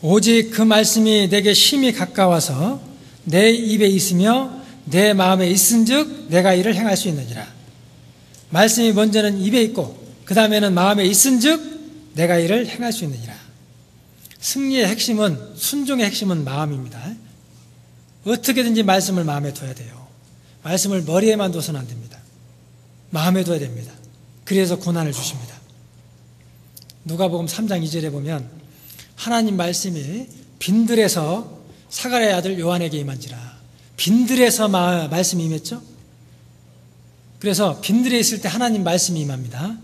오직 그 말씀이 내게 심히 가까워서 내 입에 있으며 내 마음에 있은즉 내가 이를 행할 수 있느니라. 말씀이 먼저는 입에 있고 그 다음에는 마음에 있은즉 내가 이를 행할 수 있느니라. 승리의 핵심은, 순종의 핵심은 마음입니다. 어떻게든지 말씀을 마음에 둬야 돼요. 말씀을 머리에만 둬서는 안 됩니다. 마음에 둬야 됩니다. 그래서 고난을 주십니다. 누가복음 3장 2절에 보면 하나님 말씀이 빈들에서 사가랴의 아들 요한에게 임한지라. 빈들에서 말씀이 임했죠. 그래서 빈들에 있을 때 하나님 말씀이 임합니다.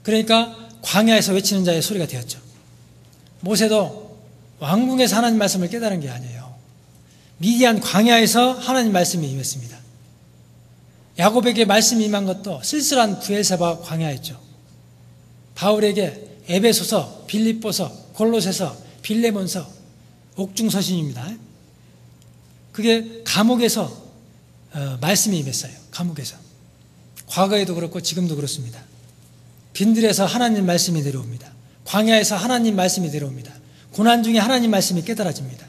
그러니까 광야에서 외치는 자의 소리가 되었죠. 모세도 왕궁에서 하나님 말씀을 깨달은 게 아니에요. 미디안 광야에서 하나님 말씀이 임했습니다. 야곱에게 말씀이 임한 것도 쓸쓸한 브엘세바 광야였죠. 바울에게 에베소서, 빌립보서, 골로새서, 빌레몬서, 옥중서신입니다. 그게 감옥에서 말씀이 임했어요. 감옥에서. 과거에도 그렇고 지금도 그렇습니다. 빈들에서 하나님 말씀이 내려옵니다. 광야에서 하나님 말씀이 내려옵니다. 고난 중에 하나님 말씀이 깨달아집니다.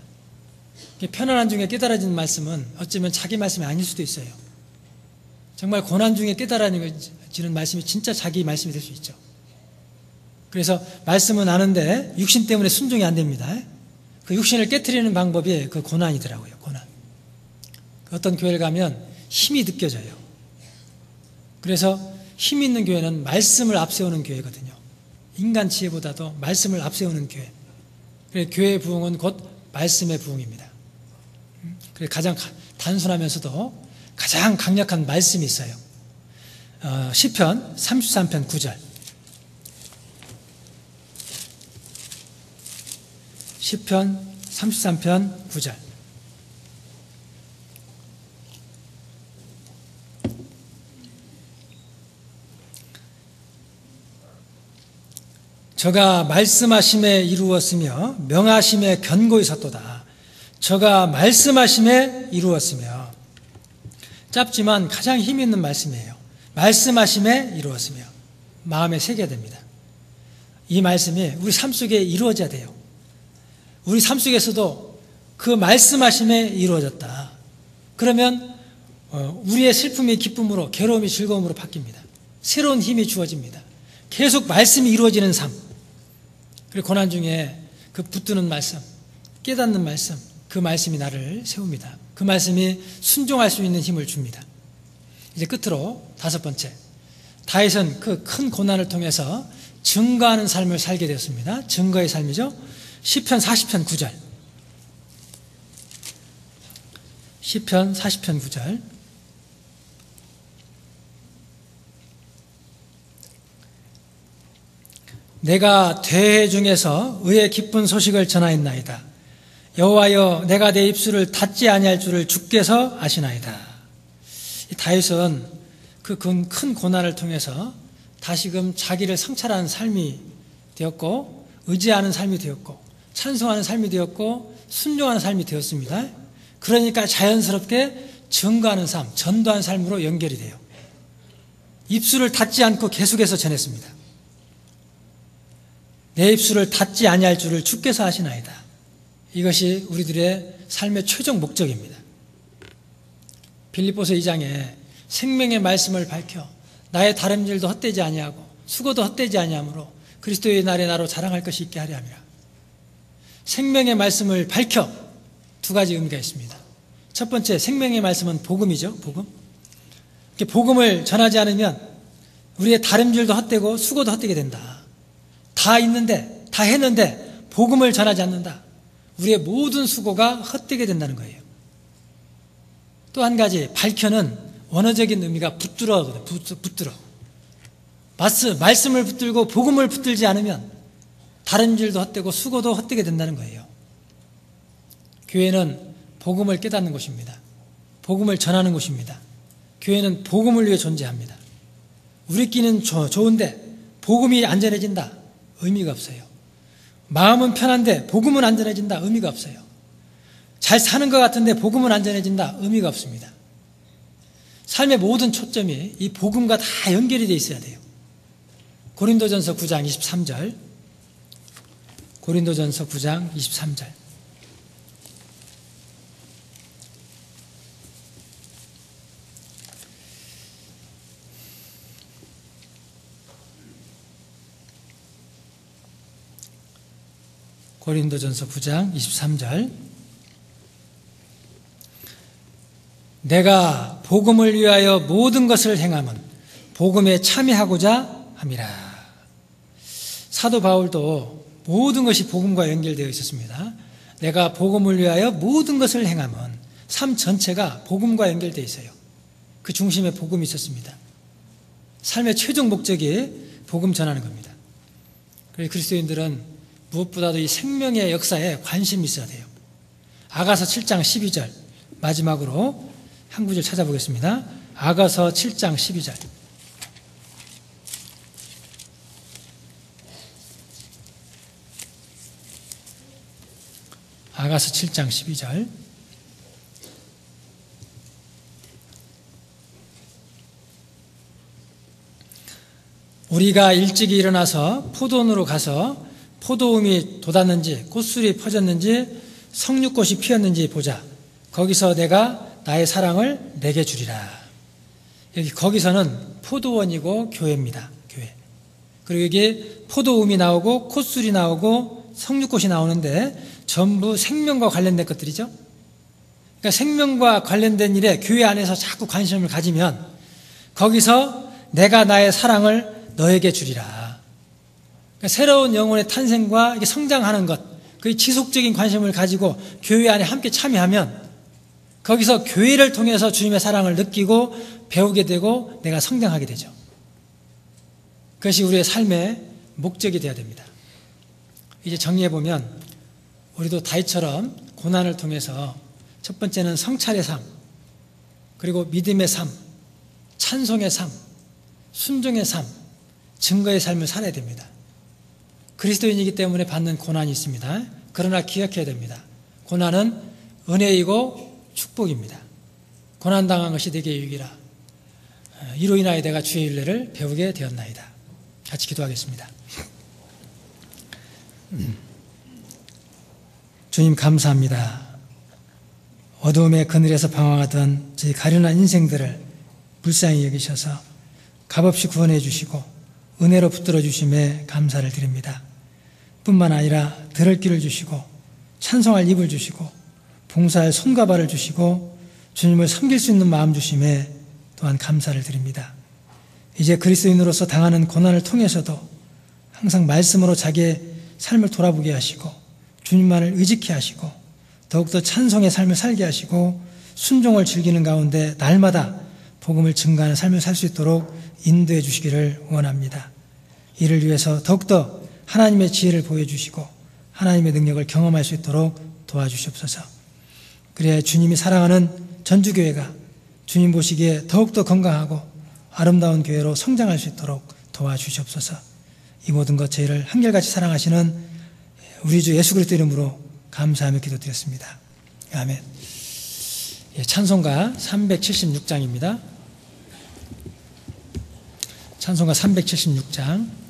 편안한 중에 깨달아지는 말씀은 어쩌면 자기 말씀이 아닐 수도 있어요. 정말 고난 중에 깨달아지는 말씀이 진짜 자기 말씀이 될 수 있죠. 그래서 말씀은 아는데 육신 때문에 순종이 안 됩니다. 그 육신을 깨트리는 방법이 그 고난이더라고요. 고난. 어떤 교회를 가면 힘이 느껴져요. 그래서 힘 있는 교회는 말씀을 앞세우는 교회거든요. 인간 지혜보다도 말씀을 앞세우는 교회. 그래서 교회의 부흥은 곧 말씀의 부흥입니다. 그래서 가장 단순하면서도 가장 강력한 말씀이 있어요. 시편 33편 9절. 시편 33편 9절. 저가 말씀하심에 이루었으며 명하심에 견고히 섰도다. 저가 말씀하심에 이루었으며. 짧지만 가장 힘 있는 말씀이에요. 말씀하심에 이루었으며. 마음에 새겨야 됩니다. 이 말씀이 우리 삶 속에 이루어져야 돼요. 우리 삶 속에서도 그 말씀하심에 이루어졌다. 그러면 우리의 슬픔이 기쁨으로, 괴로움이 즐거움으로 바뀝니다. 새로운 힘이 주어집니다. 계속 말씀이 이루어지는 삶. 그리고 고난 중에 그 붙드는 말씀, 깨닫는 말씀, 그 말씀이 나를 세웁니다. 그 말씀이 순종할 수 있는 힘을 줍니다. 이제 끝으로 5번째, 다윗은 그 큰 고난을 통해서 증거하는 삶을 살게 되었습니다. 증거의 삶이죠. 시편 40편 9절. 시편 40편 9절. 내가 대회 중에서 의의 기쁜 소식을 전하였나이다. 여호와여, 내가 내 입술을 닫지 아니할 줄을 주께서 아시나이다. 이 다윗은 그 큰 고난을 통해서 다시금 자기를 성찰하는 삶이 되었고, 의지하는 삶이 되었고, 찬송하는 삶이 되었고, 순종하는 삶이 되었습니다. 그러니까 자연스럽게 증거하는 삶, 전도하는 삶으로 연결이 돼요. 입술을 닫지 않고 계속해서 전했습니다. 내 입술을 닫지 아니할 줄을 주께서 아시나이다. 이것이 우리들의 삶의 최종 목적입니다. 빌립보서 2장에 생명의 말씀을 밝혀 나의 다름질도 헛되지 아니하고 수고도 헛되지 아니하므로 그리스도의 날에 나로 자랑할 것이 있게 하려 함이라. 생명의 말씀을 밝혀, 2가지 의미가 있습니다. 첫 번째, 생명의 말씀은 복음이죠. 복음. 복음을 전하지 않으면 우리의 다름질도 헛되고 수고도 헛되게 된다. 다 있는데, 다 했는데 복음을 전하지 않는다. 우리의 모든 수고가 헛되게 된다는 거예요. 또 한 가지, 밝혀는 원어적인 의미가 붙들어거든요. 붙들어. 말씀을 붙들고 복음을 붙들지 않으면 다름질도 헛되고 수고도 헛되게 된다는 거예요. 교회는 복음을 깨닫는 곳입니다. 복음을 전하는 곳입니다. 교회는 복음을 위해 존재합니다. 우리끼리는 좋은데 복음이 안전해진다? 의미가 없어요. 마음은 편한데 복음은 안전해진다? 의미가 없어요. 잘 사는 것 같은데 복음은 안전해진다? 의미가 없습니다. 삶의 모든 초점이 이 복음과 다 연결이 되어 있어야 돼요. 고린도전서 9장 23절. 고린도전서 9장 23절. 고린도전서 9장 23절. 내가 복음을 위하여 모든 것을 행함은 복음에 참여하고자 함이라. 사도 바울도 모든 것이 복음과 연결되어 있었습니다. 내가 복음을 위하여 모든 것을 행함은 삶 전체가 복음과 연결되어 있어요. 그 중심에 복음이 있었습니다. 삶의 최종 목적이 복음 전하는 겁니다. 그래서 그리스도인들은 무엇보다도 이 생명의 역사에 관심이 있어야 돼요. 아가서 7장 12절 마지막으로 한 구절 찾아보겠습니다. 아가서 7장 12절. 아가서 7장 12절. 우리가 일찍이 일어나서 포도원으로 가서 포도음이 돋았는지 꽃술이 퍼졌는지 석류꽃이 피었는지 보자. 거기서 내가 나의 사랑을 내게 주리라. 여기 거기서는 포도원이고 교회입니다. 교회. 그리고 여기 포도음이 나오고 꽃술이 나오고 석류꽃이 나오는데 전부 생명과 관련된 것들이죠. 그러니까 생명과 관련된 일에 교회 안에서 자꾸 관심을 가지면 거기서 내가 나의 사랑을 너에게 주리라. 그러니까 새로운 영혼의 탄생과 성장하는 것, 그 지속적인 관심을 가지고 교회 안에 함께 참여하면 거기서 교회를 통해서 주님의 사랑을 느끼고 배우게 되고 내가 성장하게 되죠. 그것이 우리의 삶의 목적이 되어야 됩니다. 이제 정리해보면 우리도 다윗처럼 고난을 통해서 첫 번째는 성찰의 삶, 그리고 믿음의 삶, 찬송의 삶, 순종의 삶, 증거의 삶을 살아야 됩니다. 그리스도인이기 때문에 받는 고난이 있습니다. 그러나 기억해야 됩니다. 고난은 은혜이고 축복입니다. 고난당한 것이 내게 유익이라. 이로 인하여 내가 주의 윤례를 배우게 되었나이다. 같이 기도하겠습니다. 주님 감사합니다. 어두움의 그늘에서 방황하던 저희 가련한 인생들을 불쌍히 여기셔서 값없이 구원해 주시고 은혜로 붙들어 주심에 감사를 드립니다. 뿐만 아니라 들을 길을 주시고 찬송할 입을 주시고 봉사할 손과 발을 주시고 주님을 섬길 수 있는 마음 주심에 또한 감사를 드립니다. 이제 그리스도인으로서 당하는 고난을 통해서도 항상 말씀으로 자기의 삶을 돌아보게 하시고 주님만을 의지케 하시고 더욱더 찬송의 삶을 살게 하시고 순종을 즐기는 가운데 날마다 복음을 증거하는 삶을 살 수 있도록 인도해 주시기를 원합니다. 이를 위해서 더욱더 하나님의 지혜를 보여주시고 하나님의 능력을 경험할 수 있도록 도와주시옵소서. 그래야 주님이 사랑하는 전주교회가 주님 보시기에 더욱더 건강하고 아름다운 교회로 성장할 수 있도록 도와주시옵소서. 이 모든 것 저희를 한결같이 사랑하시는 우리 주 예수 그리스도 이름으로 감사하며 기도드렸습니다. 아멘. 찬송가 376장입니다. 찬송가 376장.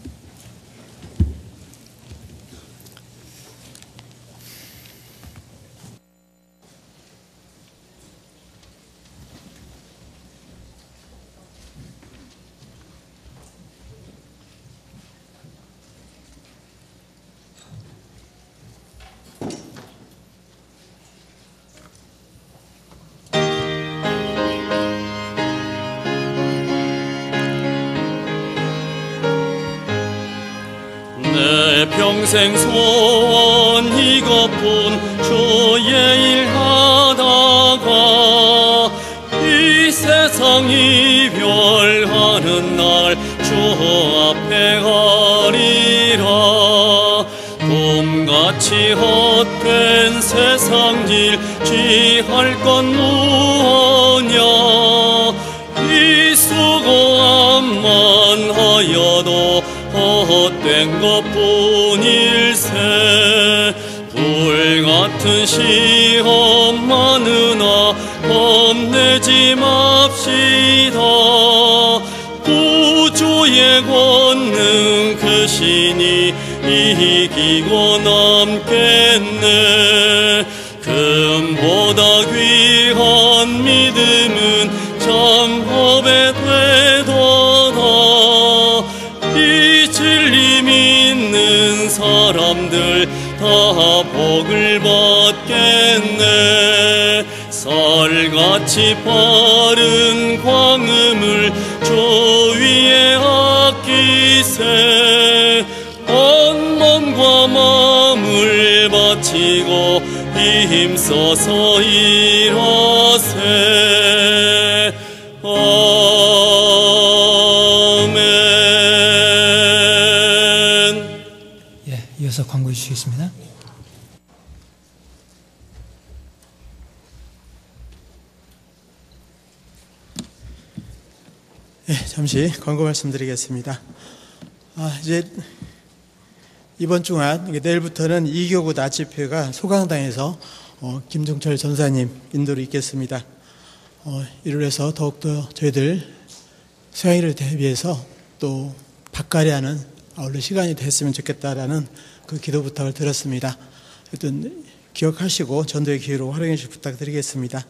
평생 소원 이것뿐 주의 일 하다가 이 세상 이별하는 날 주 앞에 가리라. 꿈같이 헛된 세상 일 취할 건 무엇냐. 이 수고함만 하여도 헛된 것뿐일세. 불같은 시험 많으나 겁내지 맙시다. 구주의 권능 크시니 이기고 남겠네. 금보다 귀한 믿음은 참 법에 되도다. 이 진리 믿는 사람들 다 복을 받겠네. 쌀같이 빠른 광음을 주 위에 아끼세. 온 몸과 마음을 바치고 힘써서 일하세. 아멘. 이어서 광고해 주시겠습니다. 잠시 광고 말씀드리겠습니다. 이제 이번 주간 내일부터는 이교구 낮집회가 소강당에서 김종철 전사님 인도로 있겠습니다. 이를 해서 더욱더 저희들 수양일을 대비해서 또 밥가리하는 아울러 시간이 됐으면 좋겠다라는 그 기도 부탁을 드렸습니다. 하여튼 기억하시고 전도의 기회로 활용해 주시기 부탁드리겠습니다.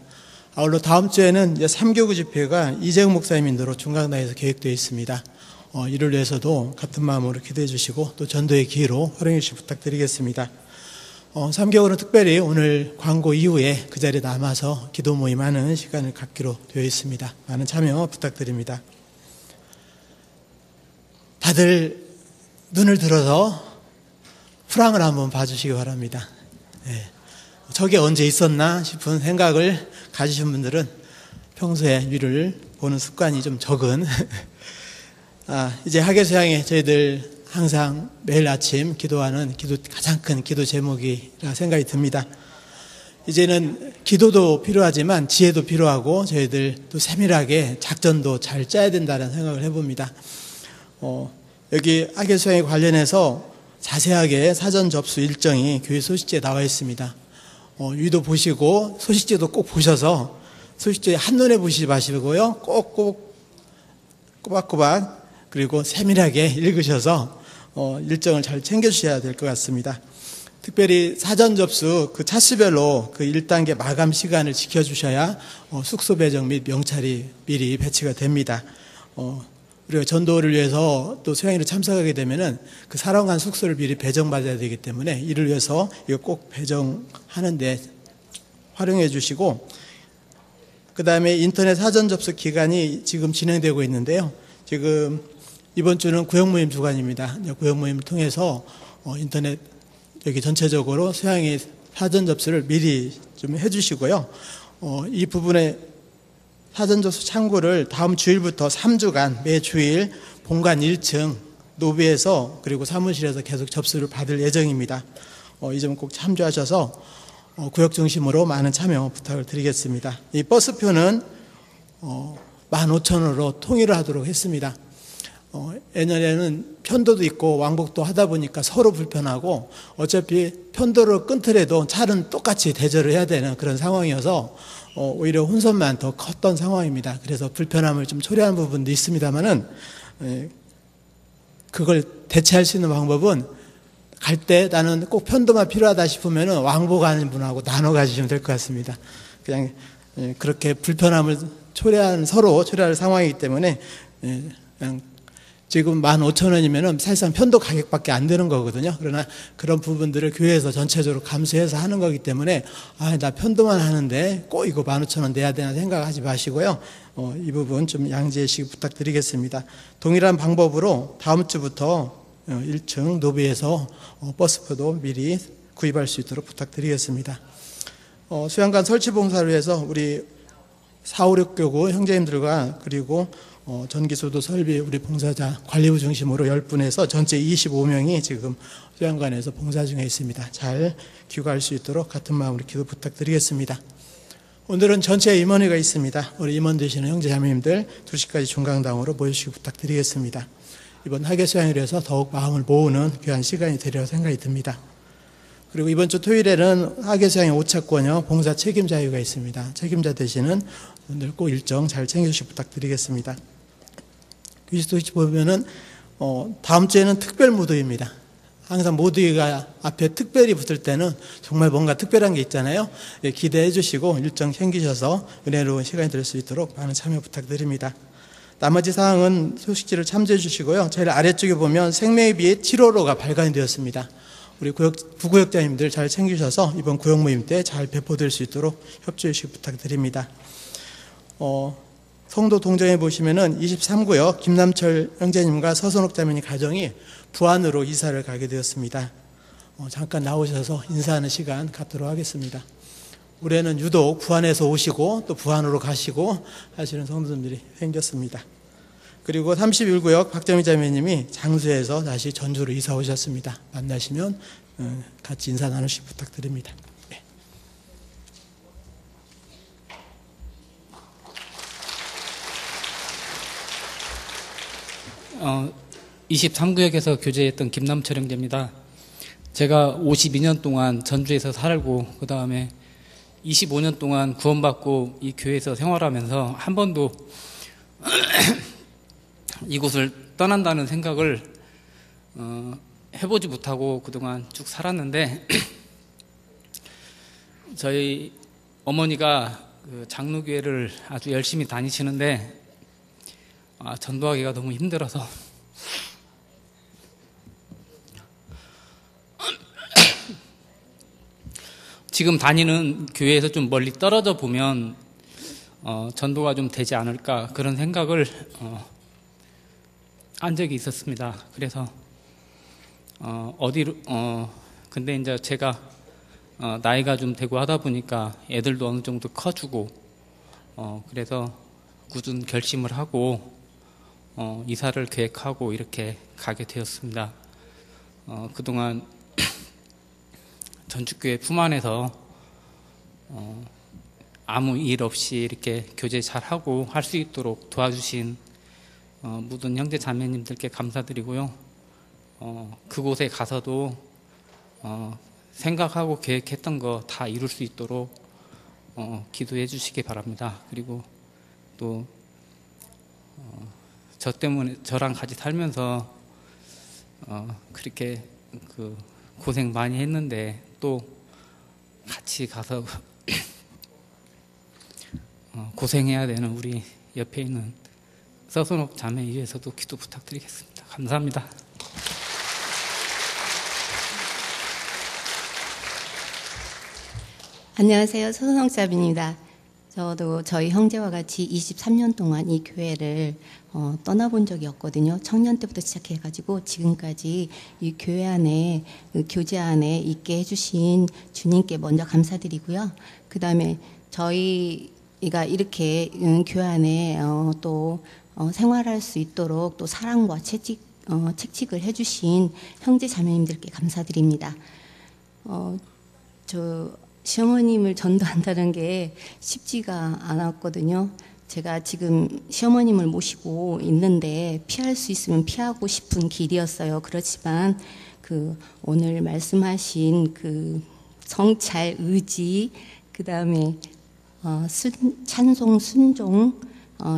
아울러 다음 주에는 이제 3교구 집회가 이재흥 목사님 인도로 중강당에서 계획되어 있습니다. 이를 위해서도 같은 마음으로 기도해 주시고 또 전도의 기회로 활용해 주시기 부탁드리겠습니다. 3교구는 특별히 오늘 광고 이후에 그 자리에 남아서 기도 모임하는 시간을 갖기로 되어 있습니다. 많은 참여 부탁드립니다. 다들 눈을 들어서 프랑을 한번 봐주시기 바랍니다. 저게 언제 있었나 싶은 생각을 가지신 분들은 평소에 위를 보는 습관이 좀 적은 이제 학예수양에 저희들 항상 매일 아침 기도하는 가장 큰 기도 제목이라 생각이 듭니다. 이제는 기도도 필요하지만 지혜도 필요하고 저희들 또 세밀하게 작전도 잘 짜야 된다는 생각을 해봅니다. 여기 학예 수양에 관련해서 자세하게 사전 접수 일정이 교회 소식지에 나와 있습니다. 위도 보시고 소식지도 꼭 보셔서 소식지에 한눈에 보시지 마시고요. 꼭꼭 꼬박꼬박 그리고 세밀하게 읽으셔서 일정을 잘 챙겨주셔야 될 것 같습니다. 특별히 사전 접수 그 차수별로 그 1단계 마감 시간을 지켜주셔야 숙소 배정 및 명찰이 미리 배치가 됩니다. 우리가 전도를 위해서 또 수양회를 참석하게 되면은 그 사람간 숙소를 미리 배정받아야 되기 때문에 이를 위해서 이거 꼭 배정하는데 활용해 주시고, 그 다음에 인터넷 사전 접수 기간이 지금 진행되고 있는데요. 지금 이번 주는 구역모임 주간입니다. 구역모임을 통해서 인터넷 여기 전체적으로 수양회 사전 접수를 미리 좀 해주시고요. 이 부분에 사전 접수 창구를 다음 주일부터 3주간 매 주일 본관 1층 노비에서 그리고 사무실에서 계속 접수를 받을 예정입니다. 이 점 꼭 참조하셔서 구역 중심으로 많은 참여 부탁을 드리겠습니다. 이 버스표는 15,000원으로 통일을 하도록 했습니다. 예전에는 편도도 있고 왕복도 하다 보니까 서로 불편하고 어차피 편도를 끊더라도 차는 똑같이 대절을 해야 되는 그런 상황이어서 오히려 혼선만 더 컸던 상황입니다. 그래서 불편함을 좀 초래하는 부분도 있습니다만은 그걸 대체할 수 있는 방법은 갈 때 나는 꼭 편도만 필요하다 싶으면은 왕복하는 분하고 나눠 가시면 될 것 같습니다. 그냥 그렇게 불편함을 서로 초래할 상황이기 때문에 그냥 지금 15,000원이면은 사실상 편도 가격밖에 안 되는 거거든요. 그러나 그런 부분들을 교회에서 전체적으로 감수해서 하는 거기 때문에 나 편도만 하는데 꼭 이거 15,000원 내야 되나 생각하지 마시고요. 이 부분 좀 양지해 주시기 부탁드리겠습니다. 동일한 방법으로 다음 주부터 1층 노비에서 버스표도 미리 구입할 수 있도록 부탁드리겠습니다. 수양관 설치 봉사를 위해서 우리 4, 5, 6교구 형제님들과 그리고 전기수도 설비 우리 봉사자 관리부 중심으로 10분에서 전체 25명이 지금 수양관에서 봉사 중에 있습니다. 잘 귀가할 수 있도록 같은 마음으로 기도 부탁드리겠습니다. 오늘은 전체 임원회가 있습니다. 우리 임원 되시는 형제자매님들 2시까지 중강당으로 모여주시기 부탁드리겠습니다. 이번 학예 수양회를 위해서 더욱 마음을 모으는 귀한 시간이 되리라고 생각이 듭니다. 그리고 이번 주 토요일에는 학예 수양회 오차권여 봉사 책임 자유가 있습니다. 책임자 되시는 분들 꼭 일정 잘 챙겨주시기 부탁드리겠습니다. 그리스도시 보면은 다음 주에는 특별 무도입니다. 항상 무도가 앞에 특별히 붙을 때는 정말 뭔가 특별한 게 있잖아요. 기대해 주시고 일정 챙기셔서 은혜로운 시간이 될 수 있도록 많은 참여 부탁드립니다. 나머지 사항은 소식지를 참조해 주시고요. 제일 아래쪽에 보면 생명의 빛 7호로가 발간이 되었습니다. 우리 부구역장님들 잘 챙기셔서 이번 구역 모임 때 잘 배포될 수 있도록 협조해 주시기 부탁드립니다. 성도 동정에 보시면은 23구역 김남철 형제님과 서선옥 자매님 가정이 부안으로 이사를 가게 되었습니다. 잠깐 나오셔서 인사하는 시간 갖도록 하겠습니다. 올해는 유독 부안에서 오시고 또 부안으로 가시고 하시는 성도님들이 생겼습니다. 그리고 31구역 박정희 자매님이 장수에서 다시 전주로 이사 오셨습니다. 만나시면 같이 인사 나누시기 부탁드립니다. 23구역에서 교제했던 김남철 형제입니다. 제가 52년 동안 전주에서 살고 그 다음에 25년 동안 구원받고 이 교회에서 생활하면서 한 번도 이곳을 떠난다는 생각을 해보지 못하고 그동안 쭉 살았는데 저희 어머니가 그 장로교회를 아주 열심히 다니시는데 전도하기가 너무 힘들어서 지금 다니는 교회에서 좀 멀리 떨어져 보면 전도가 좀 되지 않을까 그런 생각을 한 적이 있었습니다. 그래서 근데 이제 제가 나이가 좀 되고 하다 보니까 애들도 어느 정도 커주고 그래서 굳은 결심을 하고 이사를 계획하고 이렇게 가게 되었습니다. 그동안 전주교회 품 안에서 아무 일 없이 이렇게 교제 잘하고 할 수 있도록 도와주신 모든 형제 자매님들께 감사드리고요. 그곳에 가서도 생각하고 계획했던 거 다 이룰 수 있도록 기도해 주시기 바랍니다. 그리고 또 저 때문에 저랑 같이 살면서 그렇게 고생 많이 했는데 또 같이 가서 고생해야 되는 우리 옆에 있는 서순옥 자매 위해서도 기도 부탁드리겠습니다. 감사합니다. 안녕하세요. 서순옥 자매입니다. 저도 저희 형제와 같이 23년 동안 이 교회를 떠나본 적이 없거든요. 청년 때부터 시작해가지고 지금까지 이 교회 안에, 교제 안에 있게 해주신 주님께 먼저 감사드리고요. 그 다음에 저희가 이렇게 교회 안에 또 생활할 수 있도록 또 사랑과 책칙을 해주신 형제 자매님들께 감사드립니다. 시어머님을 전도한다는 게 쉽지가 않았거든요. 제가 지금 시어머님을 모시고 있는데 피할 수 있으면 피하고 싶은 길이었어요. 그렇지만 오늘 말씀하신 성찰, 의지, 그 다음에 찬송, 순종,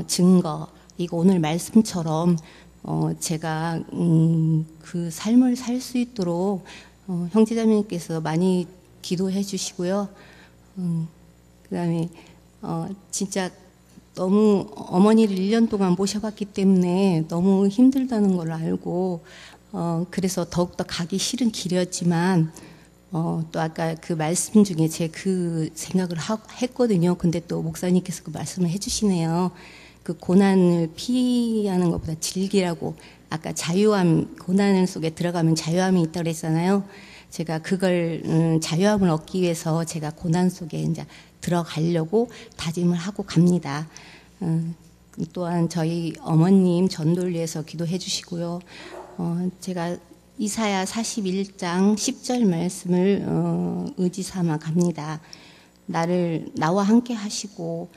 증거, 이거 오늘 말씀처럼 제가 그 삶을 살 수 있도록 형제자매님께서 많이 기도해 주시고요. 그 다음에 진짜 너무 어머니를 1년 동안 모셔봤기 때문에 너무 힘들다는 걸 알고 그래서 더욱더 가기 싫은 길이었지만 또 아까 그 말씀 중에 제 그 생각을 했거든요. 근데 또 목사님께서 그 말씀을 해주시네요. 그 고난을 피하는 것보다 즐기라고. 아까 자유함, 고난 속에 들어가면 자유함이 있다고 그랬잖아요. 제가 그걸 자유함을 얻기 위해서 제가 고난 속에 이제 들어가려고 다짐을 하고 갑니다. 또한 저희 어머님 전도를 위해서 기도해 주시고요. 제가 이사야 41장 10절 말씀을 의지 삼아 갑니다. 나와 함께 하시고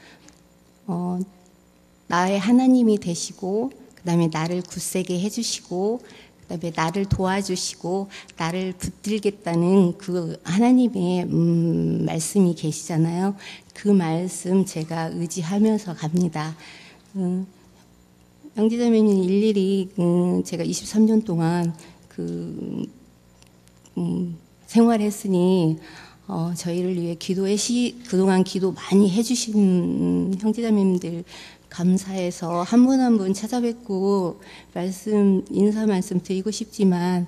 나의 하나님이 되시고 그 다음에 나를 굳세게 해주시고 그 다음에 나를 도와주시고 나를 붙들겠다는 그 하나님의 말씀이 계시잖아요. 그 말씀 제가 의지하면서 갑니다. 형제자매님 일일이 제가 23년 동안 생활했으니 저희를 위해 그동안 기도 많이 해주신 형제자매님들 감사해서 한 분 한 분 찾아뵙고 인사 말씀 드리고 싶지만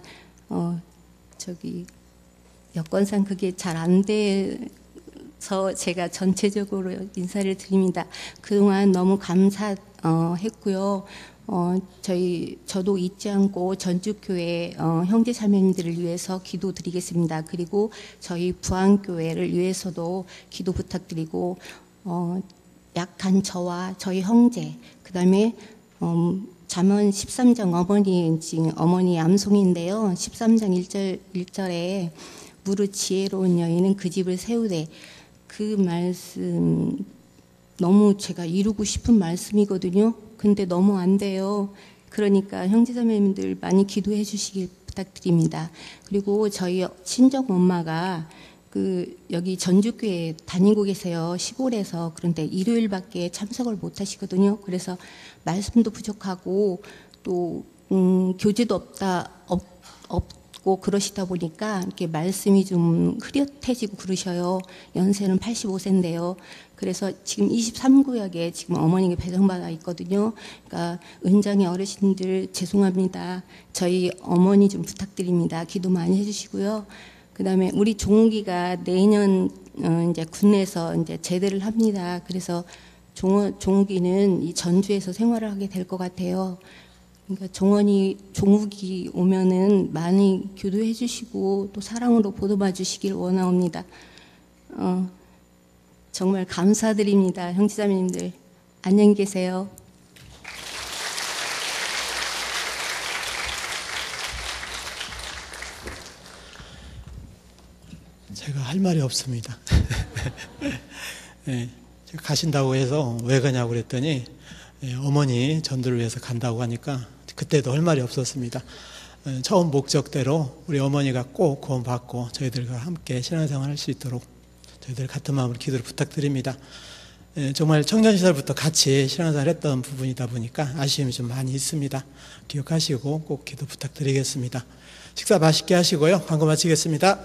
여건상 그게 잘 안 돼서 제가 전체적으로 인사를 드립니다. 그동안 너무 감사했고요. 저도 잊지 않고 전주교회 형제 자매님들을 위해서 기도드리겠습니다. 그리고 저희 부안교회를 위해서도 기도 부탁드리고 약한 저와 저희 형제, 그 다음에 잠언 13장 어머니 암송인데요. 13장 1절에 무릇 지혜로운 여인은 그 집을 세우되, 그 말씀 너무 제가 이루고 싶은 말씀이거든요. 근데 너무 안 돼요. 그러니까 형제자매님들 많이 기도해 주시길 부탁드립니다. 그리고 저희 친정 엄마가 여기 전주교회 다니고 계세요. 시골에서. 그런데 일요일밖에 참석을 못 하시거든요. 그래서 말씀도 부족하고 또 교제도 없고 그러시다 보니까 이렇게 말씀이 좀 흐릿해지고 그러셔요. 연세는 85세인데요. 그래서 지금 23구역에 지금 어머니가 배정받아 있거든요. 그러니까 은장의 어르신들 죄송합니다. 저희 어머니 좀 부탁드립니다. 기도 많이 해주시고요. 그 다음에 우리 종욱이가 내년 이제 군에서 이제 제대를 합니다. 그래서 종욱이는 이 전주에서 생활을 하게 될 것 같아요. 그러니까 종욱이 오면은 많이 교도해 주시고 또 사랑으로 보듬어 주시길 원하옵니다. 정말 감사드립니다. 형제자매님들 안녕히 계세요. 제가 할 말이 없습니다. 예, 제가 가신다고 해서 왜 가냐고 그랬더니 어머니 전도를 위해서 간다고 하니까 그때도 할 말이 없었습니다. 처음 목적대로 우리 어머니가 꼭 구원받고 저희들과 함께 신앙생활 할 수 있도록 저희들 같은 마음으로 기도를 부탁드립니다. 정말 청년 시절부터 같이 신앙생활 했던 부분이다 보니까 아쉬움이 좀 많이 있습니다. 기억하시고 꼭 기도 부탁드리겠습니다. 식사 맛있게 하시고요. 광고 마치겠습니다.